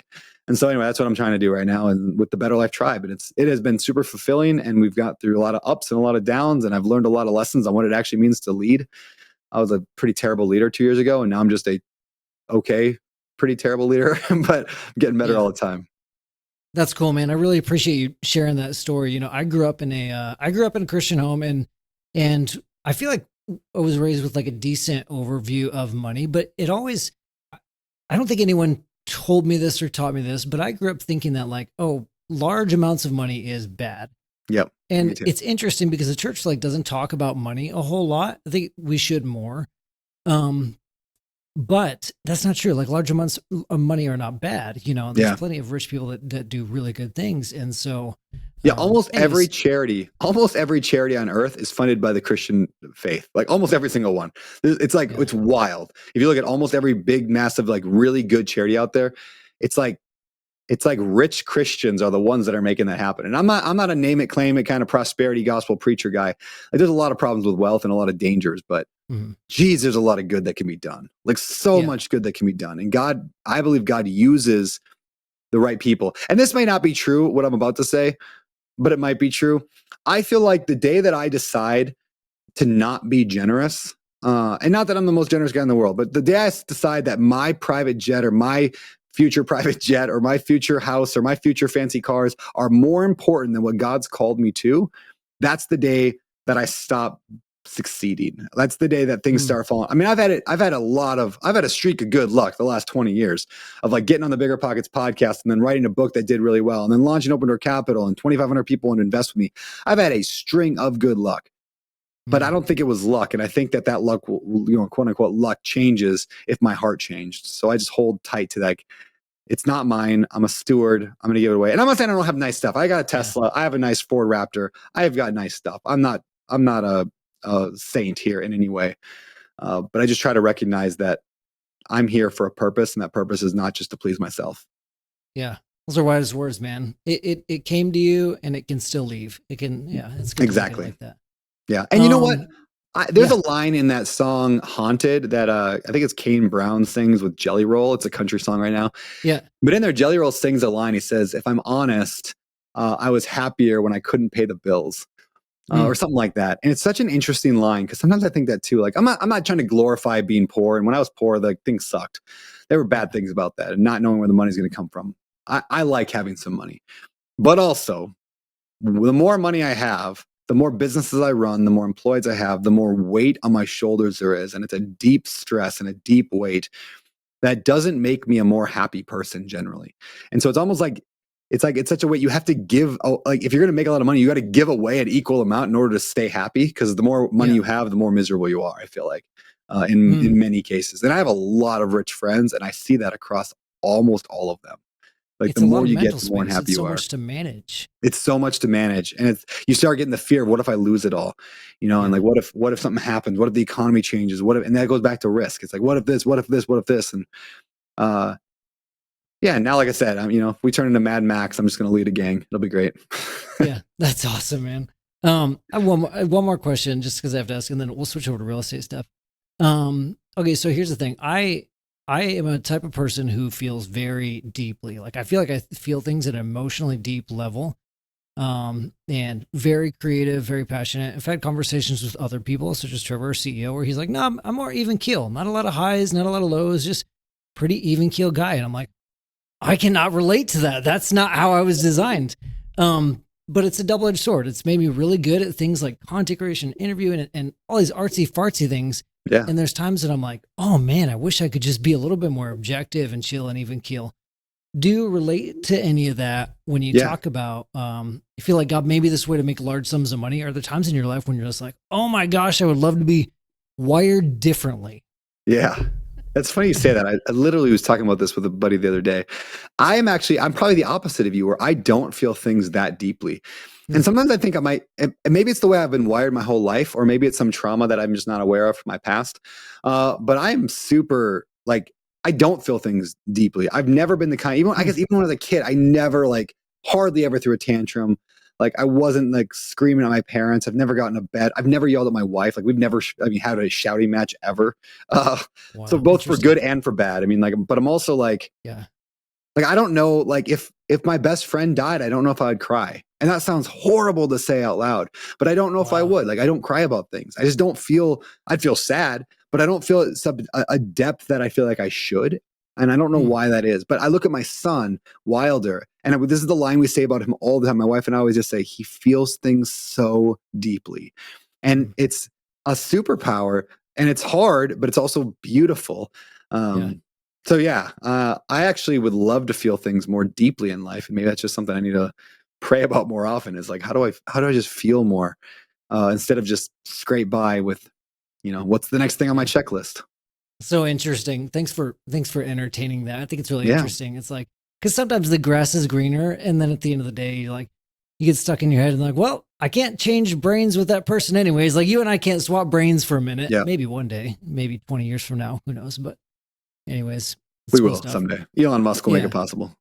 And so anyway, that's what I'm trying to do right now. And with the Better Life Tribe, and it has been super fulfilling. And we've got through a lot of ups and a lot of downs. And I've learned a lot of lessons on what it actually means to lead. I was a pretty terrible leader 2 years ago. And now I'm just pretty terrible leader, but I'm getting better all the time. That's cool, man. I really appreciate you sharing that story. I grew up in a Christian home and I feel like I was raised with like a decent overview of money, but I don't think anyone told me this or taught me this, but I grew up thinking that like, oh, large amounts of money is bad. Yep. And it's interesting because the church like doesn't talk about money a whole lot. I think we should more. But that's not true. Like large amounts of money are not bad. There's plenty of rich people that do really good things. And so, almost every charity on earth is funded by the Christian faith. Like almost every single one. It's like, it's wild. If you look at almost every big, massive, like really good charity out there, it's like rich Christians are the ones that are making that happen. And I'm not a name it, claim it kind of prosperity gospel preacher guy. Like there's a lot of problems with wealth and a lot of dangers, but geez, there's a lot of good that can be done. Like so much good that can be done. And I believe God uses the right people. And this may not be true, what I'm about to say, but it might be true. I feel like the day that I decide to not be generous, and not that I'm the most generous guy in the world, but the day I decide that my private jet or my future private jet or my future house or my future fancy cars are more important than what God's called me to, that's the day that I stop succeeding. That's the day that things start falling. I mean, I've had a streak of good luck the last 20 years of like getting on the Bigger Pockets podcast and then writing a book that did really well and then launching Open Door Capital and 2,500 people want to invest with me. I've had a string of good luck. But I don't think it was luck. And I think that luck will, quote unquote, luck changes if my heart changed. So I just hold tight to that. It's not mine. I'm a steward. I'm going to give it away. And I'm not saying I don't have nice stuff. I got a Tesla. I have a nice Ford Raptor. I have got nice stuff. I'm not a saint here in any way. But I just try to recognize that I'm here for a purpose, and that purpose is not just to please myself. Yeah. Those are wise words, man. It came to you and it can still leave. It can, it's good exactly like that. Yeah. And you know what? There's a line in that song Haunted that I think it's Kane Brown sings with Jelly Roll. It's a country song right now. Yeah. But in there, Jelly Roll sings a line. He says, if I'm honest, I was happier when I couldn't pay the bills. or something like that. And it's such an interesting line because sometimes I think that too. Like I'm not trying to glorify being poor. And when I was poor, like things sucked. There were bad things about that, and not knowing where the money's going to come from. I like having some money, but also the more money I have, the more businesses I run, the more employees I have, the more weight on my shoulders there is, and it's a deep stress and a deep weight that doesn't make me a more happy person generally. And so it's almost like it's such a way you have to give. Like if you're going to make a lot of money, you got to give away an equal amount in order to stay happy. Because the more money you have, the more miserable you are. I feel like in many cases. And I have a lot of rich friends, and I see that across almost all of them. Like it's the more you get, the more unhappy you are. It's so much to manage. It's so much to manage, and you start getting the fear of what if I lose it all, and like what if something happens? What if the economy changes? And that goes back to risk. It's like what if this? What if this? What if this? And yeah. Now, like I said, if we turn into Mad Max, I'm just going to lead a gang. It'll be great. Yeah, that's awesome, man. I have one more question, just because I have to ask, and then we'll switch over to real estate stuff. Okay, so here's the thing. I am a type of person who feels very deeply. Like I feel like I feel things at an emotionally deep level, and very creative, very passionate. I've had conversations with other people, such as Trevor, our CEO, where he's like, "No, I'm more even keel. Not a lot of highs, not a lot of lows, just pretty even keel guy." And I'm like, I cannot relate to that. That's not how I was designed. But it's a double-edged sword. It's made me really good at things like content creation, interviewing, and all these artsy fartsy things. Yeah. And there's times that I'm like, oh man, I wish I could just be a little bit more objective and chill and even keel. Do you relate to any of that when you talk about, you feel like, God, maybe this way to make large sums of money? Are there times in your life when you're just like, oh my gosh, I would love to be wired differently? Yeah. That's funny you say that. I literally was talking about this with a buddy the other day. I'm probably the opposite of you, where I don't feel things that deeply. And sometimes I think I might, and maybe it's the way I've been wired my whole life, or maybe it's some trauma that I'm just not aware of from my past. But I'm super, like, I don't feel things deeply. I've never been the kind, I guess even when I was a kid, I never hardly ever threw a tantrum. Like I wasn't like screaming at my parents. I've never gotten a bed. I've never yelled at my wife. Like we've never, had a shouting match ever. Wow, so both for good and for bad. But I'm also like, I don't know, like if my best friend died, I don't know if I'd cry. And that sounds horrible to say out loud, but I don't know if I would. Like I don't cry about things. I just don't feel, I'd feel sad, but I don't feel a depth that I feel like I should. And I don't know why that is, but I look at my son, Wilder, and this is the line we say about him all the time. My wife and I always just say, he feels things so deeply. And it's a superpower, and it's hard, but it's also beautiful. So I actually would love to feel things more deeply in life. And maybe that's just something I need to pray about more often, is like, how do I just feel more instead of just scrape by with, what's the next thing on my checklist? So interesting. Thanks for entertaining that. I think it's really interesting. It's like, because sometimes the grass is greener, and then at the end of the day, you get stuck in your head and like, well, I can't change brains with that person anyways. Like you and I can't swap brains for a minute. Yeah. Maybe one day, maybe 20 years from now, who knows? But anyways, we will someday. Elon Musk will make it possible.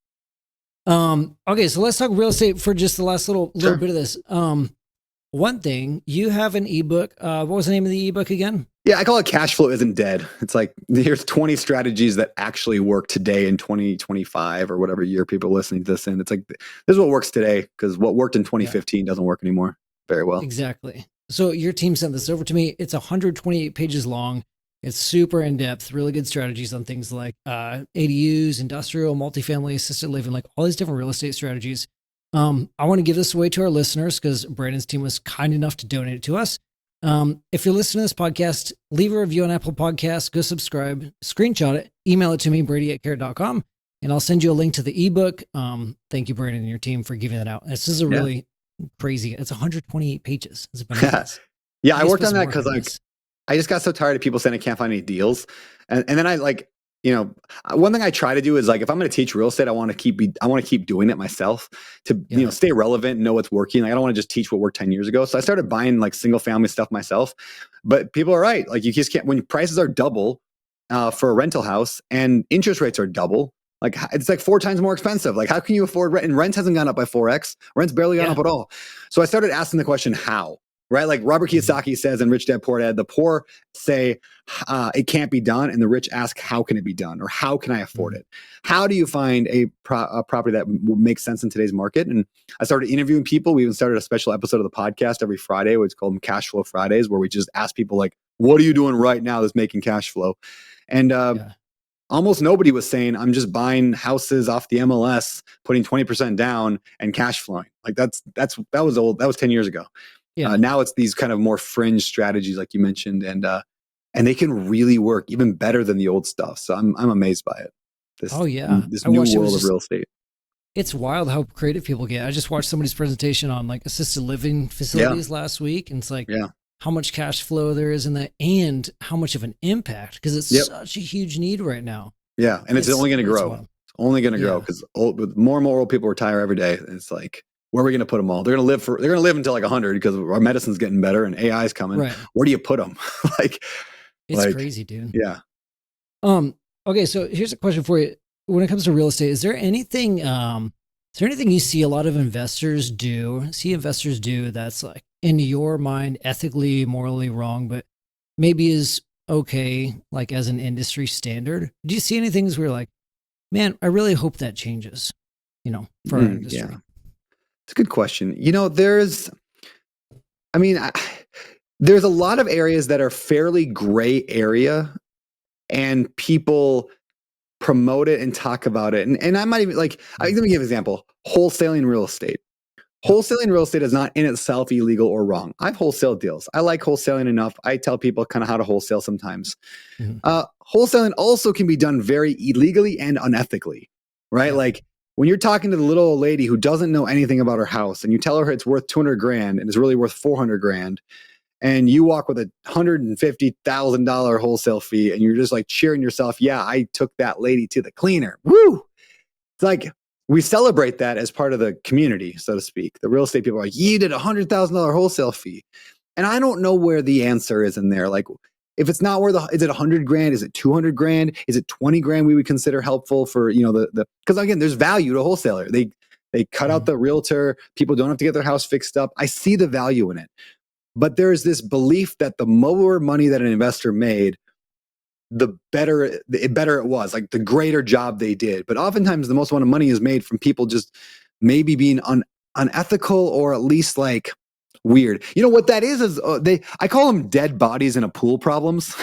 Okay, so let's talk real estate for just the last little bit of this. One thing, you have an ebook. What was the name of the ebook again? Yeah, I call it Cash Flow Isn't Dead. It's like, here's 20 strategies that actually work today in 2025 or whatever year people are listening to this in. It's like, this is what works today, because what worked in 2015 doesn't work anymore very well. Exactly. So your team sent this over to me. It's 128 pages long. It's super in-depth, really good strategies on things like ADUs, industrial, multifamily, assisted living, like all these different real estate strategies. I want to give this away to our listeners because Brandon's team was kind enough to donate it to us. If you're listening to this podcast, leave a review on Apple Podcasts, go subscribe, screenshot it, email it to me, brady@carrot.com, and I'll send you a link to the ebook. Thank you, Brandon, and your team for giving that out. This is a really crazy, it's 1128 pages. It's bananas. I worked on that because I just got so tired of people saying I can't find any deals. And then I one thing I try to do is if I'm going to teach real estate, I want to keep doing it myself to, stay relevant, know what's working. I don't want to just teach what worked 10 years ago. So I started buying single family stuff myself, but people are right. You just can't, when prices are double for a rental house and interest rates are double, it's 4 times more expensive. How can you afford rent? And rent hasn't gone up by 4x. Rent's barely gone up at all. So I started asking the question, how? right? Like Robert Kiyosaki says in Rich Dad Poor Dad, the poor say it can't be done, and the rich ask, how can it be done, or how can I afford it? How do you find a property that makes sense in today's market? And I started interviewing people. We even started a special episode of the podcast every Friday, which is called Cash Flow Fridays, where we just ask people like, what are you doing right now that's making cash flow? And almost nobody was saying, I'm just buying houses off the MLS, putting 20% down and cash flowing. Like that was old. That was 10 years ago. Yeah. Now it's these kind of more fringe strategies, like you mentioned, and they can really work even better than the old stuff. So I'm amazed by it. This new world of real estate. It's wild how creative people get. I just watched somebody's presentation on like assisted living facilities last week, and it's like how much cash flow there is in that, and how much of an impact, because it's such a huge need right now. Yeah, and it's only going to grow. It's only going to grow because with more and more old people retire every day. It's like, where are we going to put them all? They're going to live until like 100 because our medicine's getting better and AI is coming. Right. Where do you put them? It's crazy, dude. Yeah. Okay, so here's a question for you. When it comes to real estate, is there anything you see a lot of investors do that's like, in your mind, ethically, morally wrong, but maybe is okay, like as an industry standard? Do you see any things where you're like, man, I really hope that changes, for our industry? Yeah. It's a good question. There's a lot of areas that are fairly gray area, and people promote it and talk about it. And I might even let me give an example. Wholesaling real estate. Wholesaling real estate is not in itself illegal or wrong. I've wholesaled deals. I like wholesaling enough. I tell people kind of how to wholesale sometimes. Wholesaling also can be done very illegally and unethically, right? Yeah. Like when you're talking to the little old lady who doesn't know anything about her house, and you tell her it's worth 200 grand and it's really worth 400 grand, and you walk with a $150,000 wholesale fee, and you're just like cheering yourself. Yeah, I took that lady to the cleaner. Woo! It's like, we celebrate that as part of the community, so to speak. The real estate people are like, you did $100,000 wholesale fee. And I don't know where the answer is in there. Like, if it's not is it 100 grand? Is it 200 grand? Is it 20 grand we would consider helpful for, because again, there's value to a wholesaler. They cut out the realtor. People don't have to get their house fixed up. I see the value in it. But there's this belief that the more money that an investor made, the better it was, like the greater job they did. But oftentimes the most amount of money is made from people just maybe being unethical, or at least like weird. What that is I call them dead bodies in a pool problems.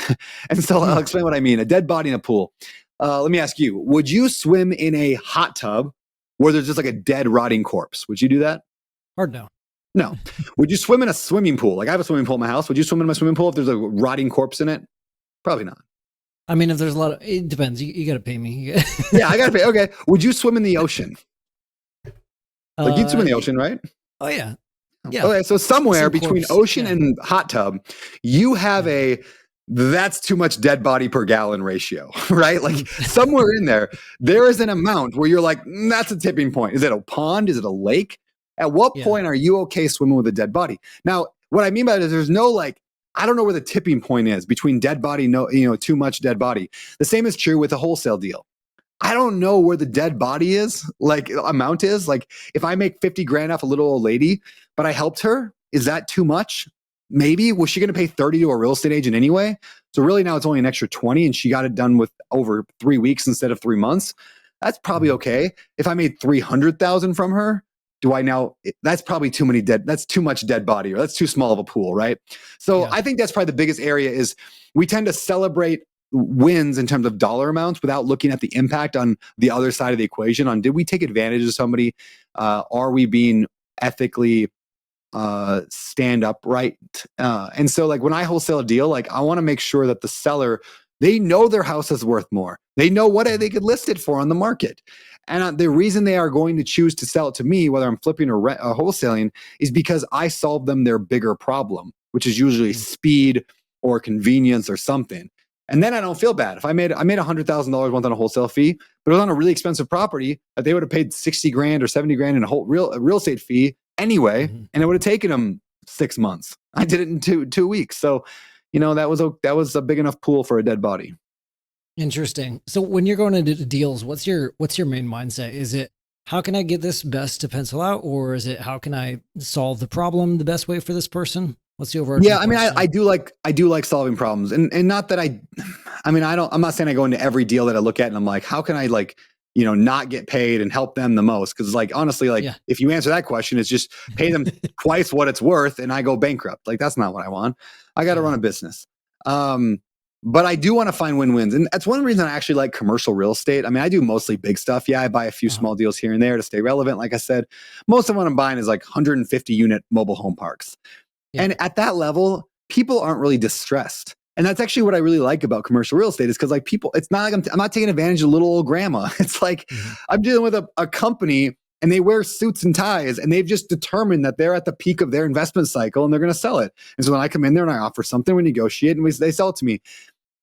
And so I'll explain what I mean. A dead body in a pool. Let me ask you, would you swim in a hot tub where there's just like a dead rotting corpse? Would you do that? Hard no. No. Would you swim in a swimming pool? Like I have a swimming pool in my house. Would you swim in my swimming pool if there's a rotting corpse in it? Probably not. I mean, if there's a lot it depends. You got to pay me. Yeah, I got to pay. Okay. Would you swim in the ocean? Like you'd swim in the ocean, right? Oh yeah. Yeah. Okay. So somewhere between ocean and hot tub, you have that's too much dead body per gallon ratio, right? Like somewhere in there is an amount where you're like, that's a tipping point. Is it a pond? Is it a lake? At what point are you okay swimming with a dead body? Now, what I mean by that is there's no I don't know where the tipping point is between dead body, too much dead body. The same is true with a wholesale deal. I don't know where the dead body is, amount is. Like if I make 50 grand off a little old lady, but I helped her, is that too much? Maybe. Was she going to pay 30 to a real estate agent anyway? So really now it's only an extra 20, and she got it done with over 3 weeks instead of 3 months. That's probably okay. If I made 300,000 from her, that's probably that's too much dead body, or that's too small of a pool, right? So I think that's probably the biggest area is we tend to celebrate wins in terms of dollar amounts without looking at the impact on the other side of the equation, on did we take advantage of somebody? Are we being ethically stand upright? And so when I wholesale a deal, I want to make sure that the seller, they know their house is worth more. They know what they could list it for on the market. And the reason they are going to choose to sell it to me, whether I'm flipping or wholesaling, is because I solve them their bigger problem, which is usually speed or convenience or something. And then I don't feel bad. If I made $100,000 once on a wholesale fee, but it was on a really expensive property that they would have paid 60 grand or 70 grand in a whole real estate fee anyway, and it would have taken them 6 months. I did it in two weeks. So, that was a big enough pool for a dead body. Interesting. So when you're going into deals, what's your main mindset? Is it, how can I get this best to pencil out? Or is it, how can I solve the problem the best way for this person? What's the overarching Yeah, I mean, question? I do like solving problems, and not that I mean, I'm not saying I go into every deal that I look at and I'm like, how can I like, not get paid and help them the most? Because like honestly, like Yeah. if you answer that question, it's just pay them twice what it's worth, and I go bankrupt. Like that's not what I want. I got to Yeah. run a business. But I do want to find win-wins, and that's one reason I actually like commercial real estate. I mean, I do mostly big stuff. Yeah, I buy a few Uh-huh. small deals here and there to stay relevant. Like I said, most of what I'm buying is like 150 unit mobile home parks. Yeah. And at that level, people aren't really distressed. And that's actually what I really like about commercial real estate is because like people, it's not like I'm not taking advantage of little old grandma. It's like Mhm. I'm dealing with a company and they wear suits and ties and they've just determined that they're at the peak of their investment cycle and they're going to sell it. And so when I come in there and I offer something, we negotiate and they sell it to me.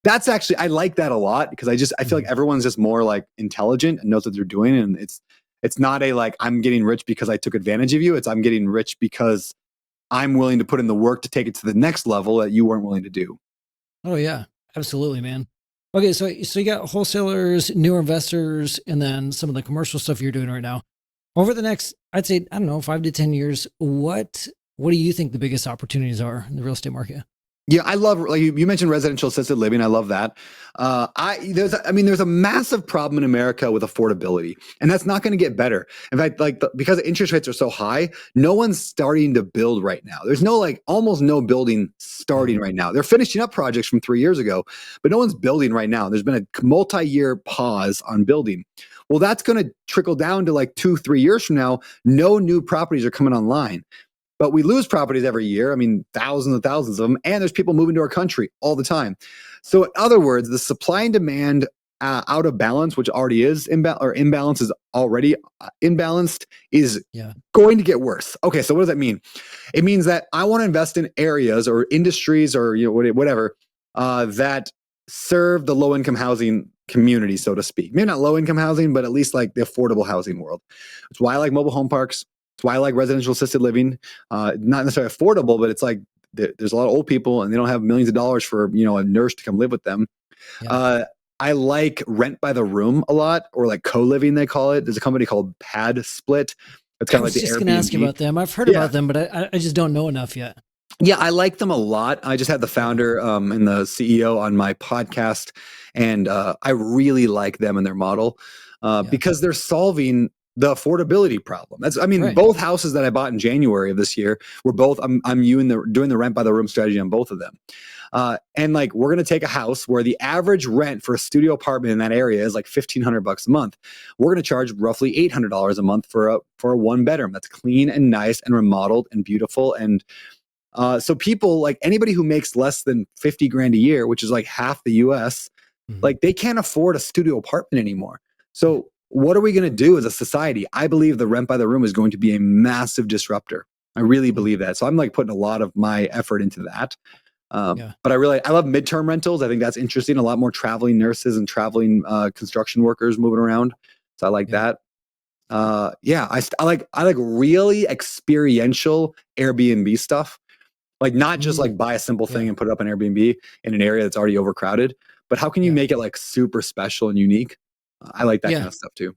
That's actually, I like that a lot because I feel like everyone's just more like intelligent and knows what they're doing. And it's not a like, I'm getting rich because I took advantage of you. It's I'm getting rich because I'm willing to put in the work to take it to the next level that you weren't willing to do. Oh yeah, absolutely, man. Okay, so you got wholesalers, newer investors, and then some of the commercial stuff you're doing right now. Over the next, I'd say, I don't know, 5 to 10 years, what do you think the biggest opportunities are in the real estate market? Yeah, I love like you mentioned residential assisted living. I love that. There's a massive problem in America with affordability, and that's not going to get better. In fact, because interest rates are so high, no one's starting to build right now. There's no like almost no building starting right now. They're finishing up projects from 3 years ago, but no one's building right now. There's been a multi-year pause on building. Well, that's going to trickle down to like 2-3 years from now. No new properties are coming online. But we lose properties every year. I mean, thousands and thousands of them. And there's people moving to our country all the time. So in other words, the supply and demand out of balance, which already is imbalance is already imbalanced, is Yeah. going to get worse. Okay, so what does that mean? It means that I want to invest in areas or industries or whatever that serve the low income housing community, so to speak. Maybe not low income housing, but at least like the affordable housing world. That's why I like mobile home parks. That's why I like residential assisted living. Not necessarily affordable, but it's like there's a lot of old people and they don't have millions of dollars for a nurse to come live with them. Yeah. I like rent by the room a lot, or like co-living they call it. There's a company called Pad Split. It's I kind of like was the just going to ask you Airbnb. about them. I've heard Yeah, about them, but I just don't know enough yet. yeah, I like them a lot. I just had the founder and the CEO on my podcast, and I really like them and their model Yeah. because they're solving the affordability problem. Right. Both houses that I bought in January of this year were both. I'm doing the rent by the room strategy on both of them, and like we're gonna take a house where the average rent for a studio apartment in that area is like $1,500 a month. We're gonna charge roughly $800 a month for a one bedroom that's clean and nice and remodeled and beautiful and so people like anybody who makes less than 50 grand a year, which is like half the US, Mhm. like they can't afford a studio apartment anymore. So what are we going to do as a society? I believe the rent by the room is going to be a massive disruptor. I really Mhm. believe that. So I'm like putting a lot of my effort into that. Yeah. But I love midterm rentals. I think that's interesting. A lot more traveling nurses and traveling construction workers moving around. So I like Yeah. that. Yeah, I like really experiential Airbnb stuff like not just Mm. like buy a simple thing Yeah. and put it up on Airbnb in an area that's already overcrowded, but how can you Yeah. make it like super special and unique? I like that kind Yeah. of stuff too.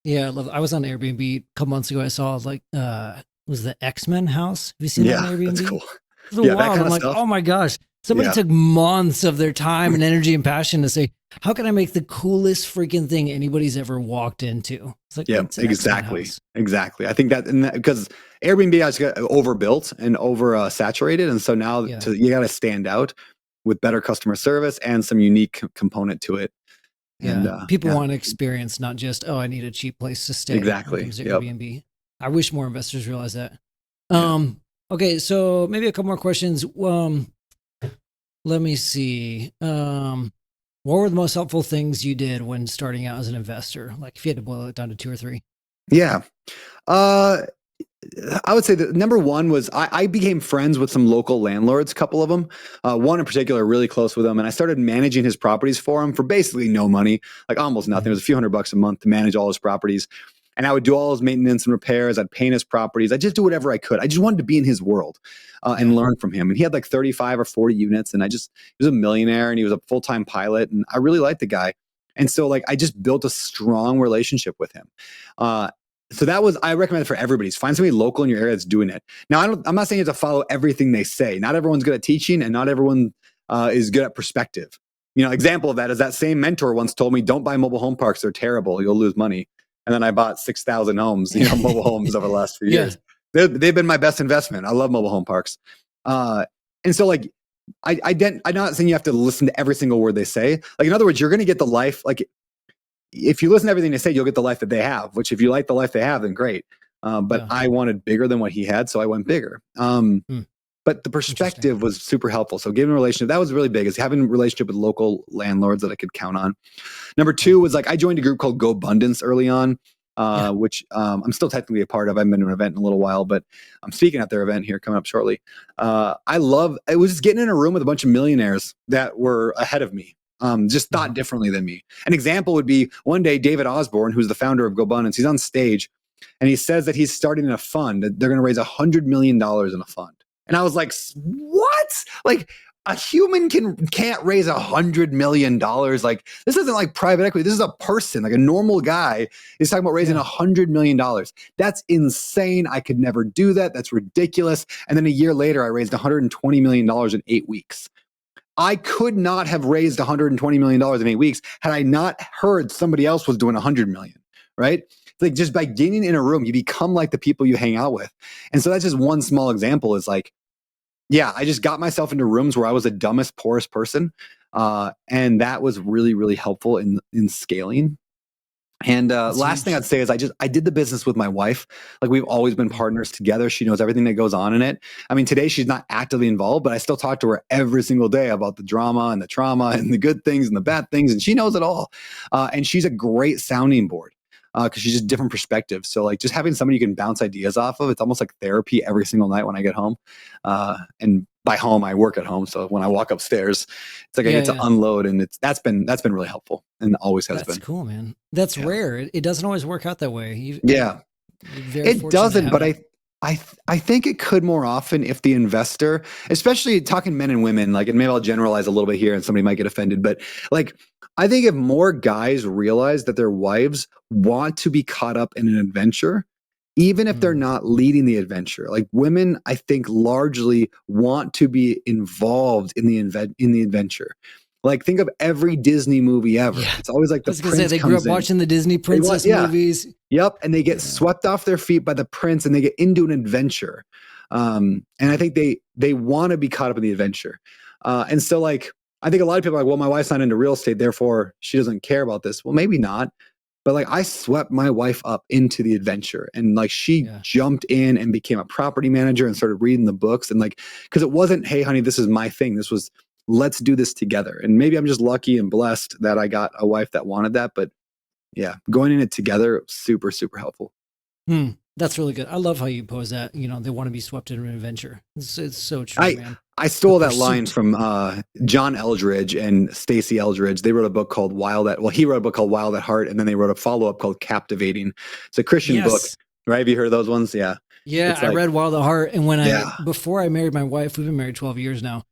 Yeah. I was on Airbnb a couple months ago. I saw like, was the X-Men house. Have you seen that on Yeah, that's Airbnb? cool. It's Yeah, that wild. kind I'm of like, stuff. oh my gosh. Somebody Yeah. took months of their time and energy and passion to say, how can I make the coolest freaking thing anybody's ever walked into? It's like, Yeah, it's an X-Men exactly. house. Exactly. I think that because Airbnb has got overbuilt and over saturated. And so now Yeah. you got to stand out with better customer service and some unique component to it. And Yeah. People yeah, want to experience, not just, oh, I need a cheap place to stay when it exactly. comes to Yep. Airbnb. I wish more investors realize that. Yeah. Okay. So maybe a couple more questions. Let me see. What were the most helpful things you did when starting out as an investor? Like if you had to boil it down to two or three. Yeah. Uh, I would say that number one was I became friends with some local landlords, a couple of them. One in particular, really close with him, and I started managing his properties for him for basically no money, like almost nothing. It Mhm. was a few $100 a month to manage all his properties, and I would do all his maintenance and repairs. I'd paint his properties. I just do whatever I could. I just wanted to be in his world and Yeah. learn from him. And he had like 35 or 40 units, and he was a millionaire, and he was a full time pilot, and I really liked the guy. And so like I just built a strong relationship with him. So I recommend it for everybody. Find somebody local in your area that's doing it. Now, I'm not saying you have to follow everything they say. Not everyone's good at teaching, and not everyone is good at perspective. Example of that is that same mentor once told me, "Don't buy mobile home parks; they're terrible. You'll lose money." And then I bought 6,000 homes, mobile homes over the last few years. They've been my best investment. I love mobile home parks, and so like I'm not saying you have to listen to every single word they say. Like in other words, you're going to get the life like. If you listen to everything they say, you'll get the life that they have, which if you like the life they have, then great. But I wanted bigger than what he had, so I went bigger. But the perspective was super helpful. So giving a relationship, that was really big, is having a relationship with local landlords that I could count on. Number two was like, I joined a group called Go Abundance early on, which I'm still technically a part of. I haven't been to an event in a little while, but I'm speaking at their event here coming up shortly. It was just getting in a room with a bunch of millionaires that were ahead of me. Just thought differently than me. An example would be one day, David Osborne, who's the founder of Go Abundance, he's on stage and he says that he's starting a fund. They're going to raise $100 million in a fund. And I was like, what? Like a human can't raise $100 million. Like this isn't like private equity. This is a person, like a normal guy is talking about raising $100 million. That's insane. I could never do that. That's ridiculous. And then a year later, I raised $120 million in 8 weeks. I could not have raised $120 million in 8 weeks had I not heard somebody else was doing 100 million, right? Like just by getting in a room, you become like the people you hang out with. And so that's just one small example is like, yeah, I just got myself into rooms where I was the dumbest, poorest person. And that was really, really helpful in scaling. And last thing I'd say is I did the business with my wife. Like we've always been partners together. She knows everything that goes on in it. I mean, today she's not actively involved, but I still talk to her every single day about the drama and the trauma and the good things and the bad things. And she knows it all. And she's a great sounding board because she's just different perspectives. So like just having somebody you can bounce ideas off of, it's almost like therapy every single night when I get home. And by home, I work at home. So when I walk upstairs, it's like I get to unload, and that's been really helpful and always has been. That's cool, man. That's rare. It doesn't always work out that way. It doesn't, but I think it could more often if the investor, especially talking men and women, like, and maybe I'll generalize a little bit here and somebody might get offended, but like, I think if more guys realize that their wives want to be caught up in an adventure, even if they're not leading the adventure, like women, I think largely want to be involved in the adventure. Like think of every Disney movie ever. Yeah. It's always like the prince they grew up watching the Disney princess movies. Yep. And they get swept off their feet by the prince and they get into an adventure. And I think they want to be caught up in the adventure. And so like, I think a lot of people are like, well, my wife's not into real estate, therefore she doesn't care about this. Well, maybe not. But like I swept my wife up into the adventure, and like she jumped in and became a property manager and started reading the books. And like, because it wasn't, hey, honey, this is my thing. This was, let's do this together. And maybe I'm just lucky and blessed that I got a wife that wanted that. But yeah, going in it together, super, super helpful. That's really good. I love how you pose that. They want to be swept into an adventure. It's so true, man. I stole that line from John Eldridge and Stacey Eldridge. They wrote a book called he wrote a book called Wild at Heart, and then they wrote a follow-up called Captivating. It's a Christian book, right? Have you heard of those ones? Yeah. Yeah, I read Wild at Heart, and before I married my wife, we've been married 12 years now,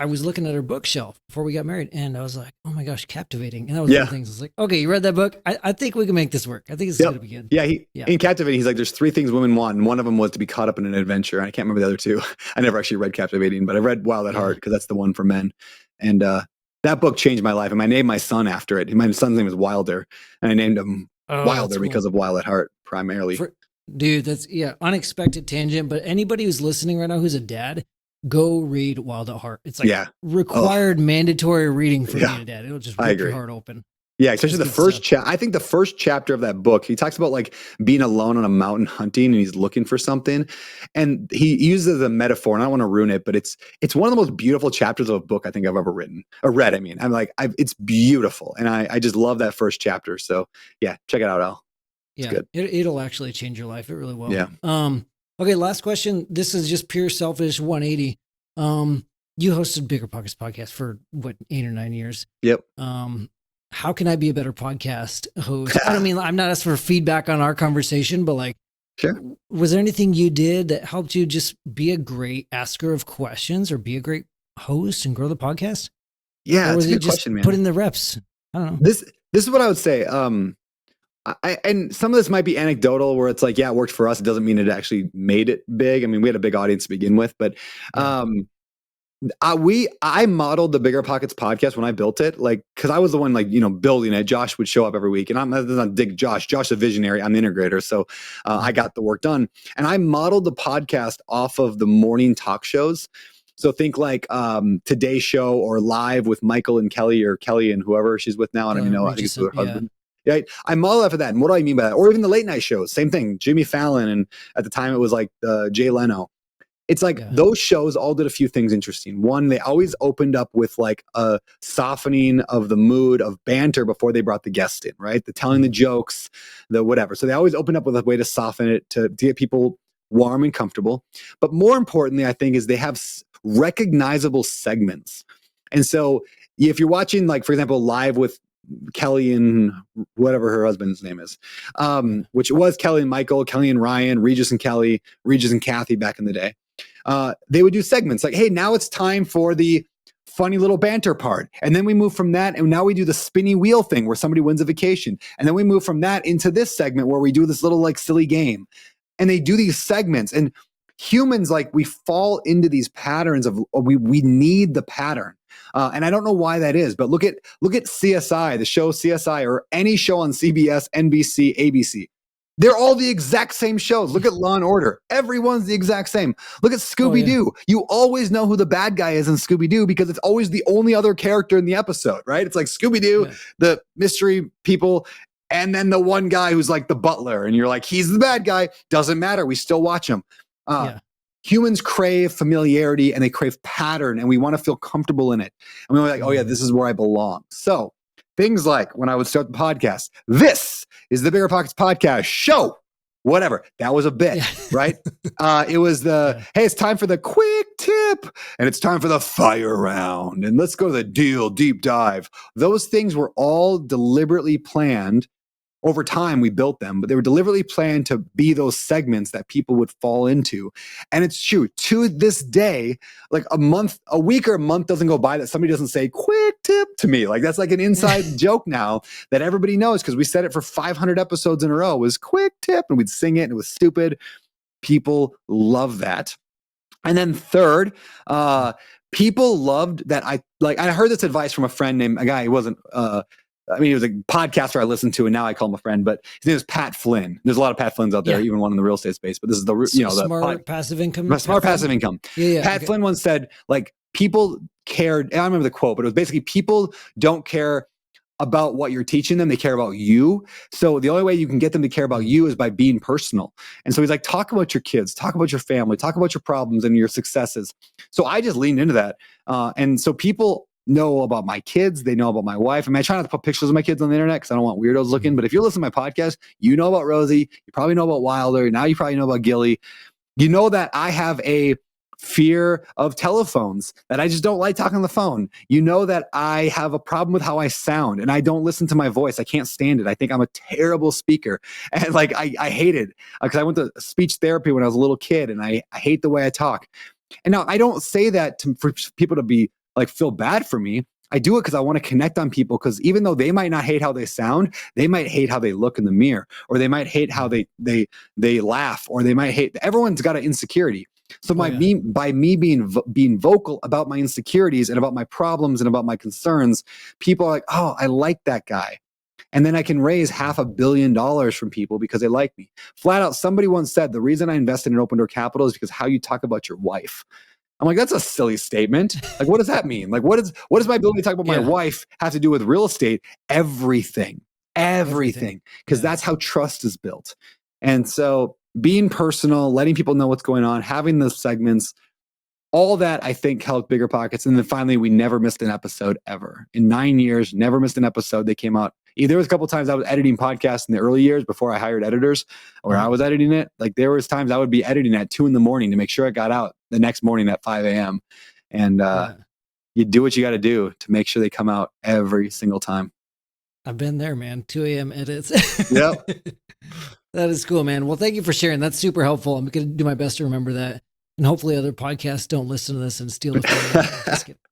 I was looking at her bookshelf before we got married, and I was like, oh my gosh, Captivating. And that was one of the things. I was like, okay, you read that book? I think we can make this work. I think it's going to be good. Yeah, in Captivating, he's like, there's 3 things women want, and one of them was to be caught up in an adventure. And I can't remember the other 2. I never actually read Captivating, but I read Wild at Heart because that's the one for men. And that book changed my life, and I named my son after it. My son's name is Wilder, and I named him Wilder because of Wild at Heart primarily. Dude, that's unexpected tangent, but anybody who's listening right now who's a dad, go read Wild at Heart. It's like required mandatory reading for being a dad. It'll just rip your heart open. Yeah, especially the first chapter. I think the first chapter of that book, he talks about like being alone on a mountain hunting and he's looking for something. And he uses a metaphor, and I don't want to ruin it, but it's one of the most beautiful chapters of a book I think I've ever written or read. I mean, I'm like, it's beautiful. And I just love that first chapter. So yeah, check it out, Al. It's good. It'll actually change your life. It really will. Yeah. Okay, last question. This is just pure selfish 180. You hosted Bigger Pockets podcast for 8 or 9 years. Yep. How can I be a better podcast host? I mean, I'm not asking for feedback on our conversation, but like, was there anything you did that helped you just be a great asker of questions or be a great host and grow the podcast? Yeah, that's a good question, man. Put in the reps. I don't know. This is what I would say. and some of this might be anecdotal where it's like, yeah, it worked for us. It doesn't mean it actually made it big. I mean, we had a big audience to begin with, but I modeled the Bigger Pockets podcast when I built it, like, because I was the one, like, building it. Josh would show up every week, and I'm not dig Josh. Josh's a visionary. I'm the integrator, so I got the work done. And I modeled the podcast off of the morning talk shows. So think like Today's Show or Live with Michael and Kelly, or Kelly and whoever she's with now. I don't even know. I think it's her husband. Yeah, I model after that. And what do I mean by that? Or even the late night shows, same thing. Jimmy Fallon, and at the time it was like Jay Leno. It's like those shows all did a few things interesting. One, they always opened up with like a softening of the mood of banter before they brought the guest in, right? The telling the jokes, the whatever. So they always opened up with a way to soften it, to get people warm and comfortable. But more importantly, I think, is they have recognizable segments. And so if you're watching, like, for example, Live with Kelly and whatever her husband's name is, which was Kelly and Michael, Kelly and Ryan, Regis and Kelly, Regis and Kathy back in the day. They would do segments like, hey, now it's time for the funny little banter part. And then we move from that, and now we do the spinny wheel thing where somebody wins a vacation. And then we move from that into this segment where we do this little like silly game. And they do these segments, and humans, like, we fall into these patterns of we need the pattern. And I don't know why that is, but look at CSI, the show CSI, or any show on CBS, NBC, ABC. They're all the exact same shows. Look at Law and Order. Everyone's the exact same. Look at Scooby-Doo. Oh, yeah. You always know who the bad guy is in Scooby-Doo because it's always the only other character in the episode, right? It's like Scooby-Doo, the mystery people, and then the one guy who's like the butler. And you're like, he's the bad guy. Doesn't matter. We still watch him. Humans crave familiarity, and they crave pattern, and we want to feel comfortable in it. And we're like, oh yeah, this is where I belong. So things like when I would start the podcast, this is the Bigger Pockets podcast show, whatever. That was a bit, right? It was hey, it's time for the quick tip, and it's time for the fire round, and let's go to the deal deep dive. Those things were all deliberately planned. Over time, we built them, but they were deliberately planned to be those segments that people would fall into. And it's true. To this day, like a week or a month doesn't go by that somebody doesn't say quick tip to me. Like, that's like an inside joke now that everybody knows, because we said it for 500 episodes in a row, was quick tip, and we'd sing it, and it was stupid. People love that. And then third, people loved that I heard this advice from a guy. He wasn't, he was a podcaster I listened to, and now I call him a friend, but his name is Pat Flynn. There's a lot of Pat Flynn's out there, even one in the real estate space, but this is smart passive income. Smart passive income. Pat Flynn once said, like, people cared, and I remember the quote, but it was basically, people don't care about what you're teaching them. They care about you. So the only way you can get them to care about you is by being personal. And so he's like, talk about your kids, talk about your family, talk about your problems and your successes. So I just leaned into that. And so people know about my kids. They know about my wife. I mean, I try not to put pictures of my kids on the internet because I don't want weirdos looking. But if you're listening to my podcast, you know about Rosie. You probably know about Wilder. Now you probably know about Gilly. You know that I have a fear of telephones, that I just don't like talking on the phone. You know that I have a problem with how I sound, and I don't listen to my voice. I can't stand it. I think I'm a terrible speaker. And like, I hate it because I went to speech therapy when I was a little kid, and I hate the way I talk. And now I don't say that for people to be like, feel bad for me. I do it because I want to connect on people, because even though they might not hate how they sound, they might hate how they look in the mirror, or they might hate how they laugh, or they might hate, everyone's got an insecurity. So by me being vocal about my insecurities and about my problems and about my concerns, people are like, oh, I like that guy. And then I can raise $500 million from people because they like me. Flat out, somebody once said, the reason I invested in Open Door Capital is because how you talk about your wife. I'm like, that's a silly statement. Like, what does that mean? Like, what does my ability to talk about my wife have to do with real estate? Everything. Because that's how trust is built. And so being personal, letting people know what's going on, having those segments, all that, I think, helped Bigger Pockets. And then finally, we never missed an episode ever. In 9 years, never missed an episode. They came out. There was a couple of times I was editing podcasts in the early years before I hired editors, or I was editing it. Like, there was times I would be editing at 2 a.m. to make sure it got out the next morning at 5 a.m. And you do what you got to do to make sure they come out every single time. I've been there, man. 2 a.m. edits. Yep. That is cool, man. Well, thank you for sharing. That's super helpful. I'm going to do my best to remember that. And hopefully other podcasts don't listen to this and steal it from me.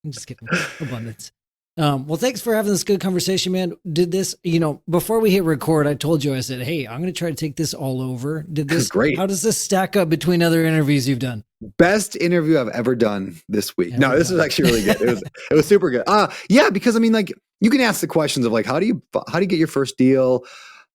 I'm just kidding. Abundance. Well, thanks for having this good conversation, man. Did this, before we hit record, I told you, I said, hey, I'm going to try to take this all over. Great. How does this stack up between other interviews you've done? Best interview I've ever done this week. This was actually really good. It was super good. Yeah, because I mean, like, you can ask the questions of like, how do you get your first deal?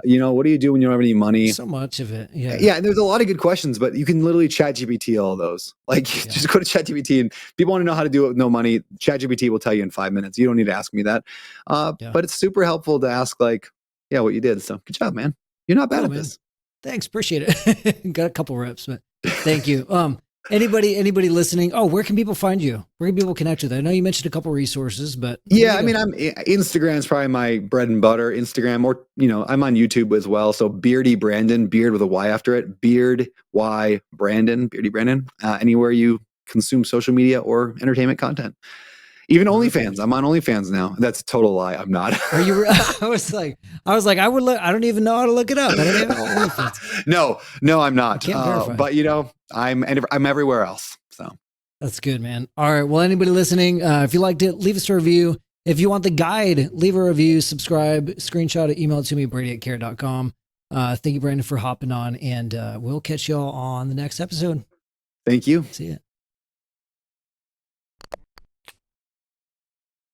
What do you do when you don't have any money? So much of it. Yeah. Yeah. And there's a lot of good questions, but you can literally ChatGPT all those. Like, just go to ChatGPT, and people want to know how to do it with no money. ChatGPT will tell you in 5 minutes. You don't need to ask me that. But it's super helpful to ask, like, what you did. So good job, man. You're not bad at this. Thanks. Appreciate it. Got a couple reps, but thank you. Anybody listening? Oh, where can people find you? Where can people connect with you? I know you mentioned a couple resources, but Instagram is probably my bread and butter. Instagram, or I'm on YouTube as well. So Beardy Brandon, beard with a Y after it. Beard Y Brandon, Beardy Brandon. Anywhere you consume social media or entertainment content. Even OnlyFans. I'm on OnlyFans now. That's a total lie. I'm not. Are you? I was like, I would look. I don't even know how to look it up. I don't even know OnlyFans. No, I'm not. Can't verify. But I'm everywhere else. So that's good, man. All right. Well, anybody listening, if you liked it, leave us a review. If you want the guide, leave a review, subscribe, screenshot it, email it to me, brady@carrot.com. Thank you, Brandon, for hopping on, and we'll catch y'all on the next episode. Thank you. See ya.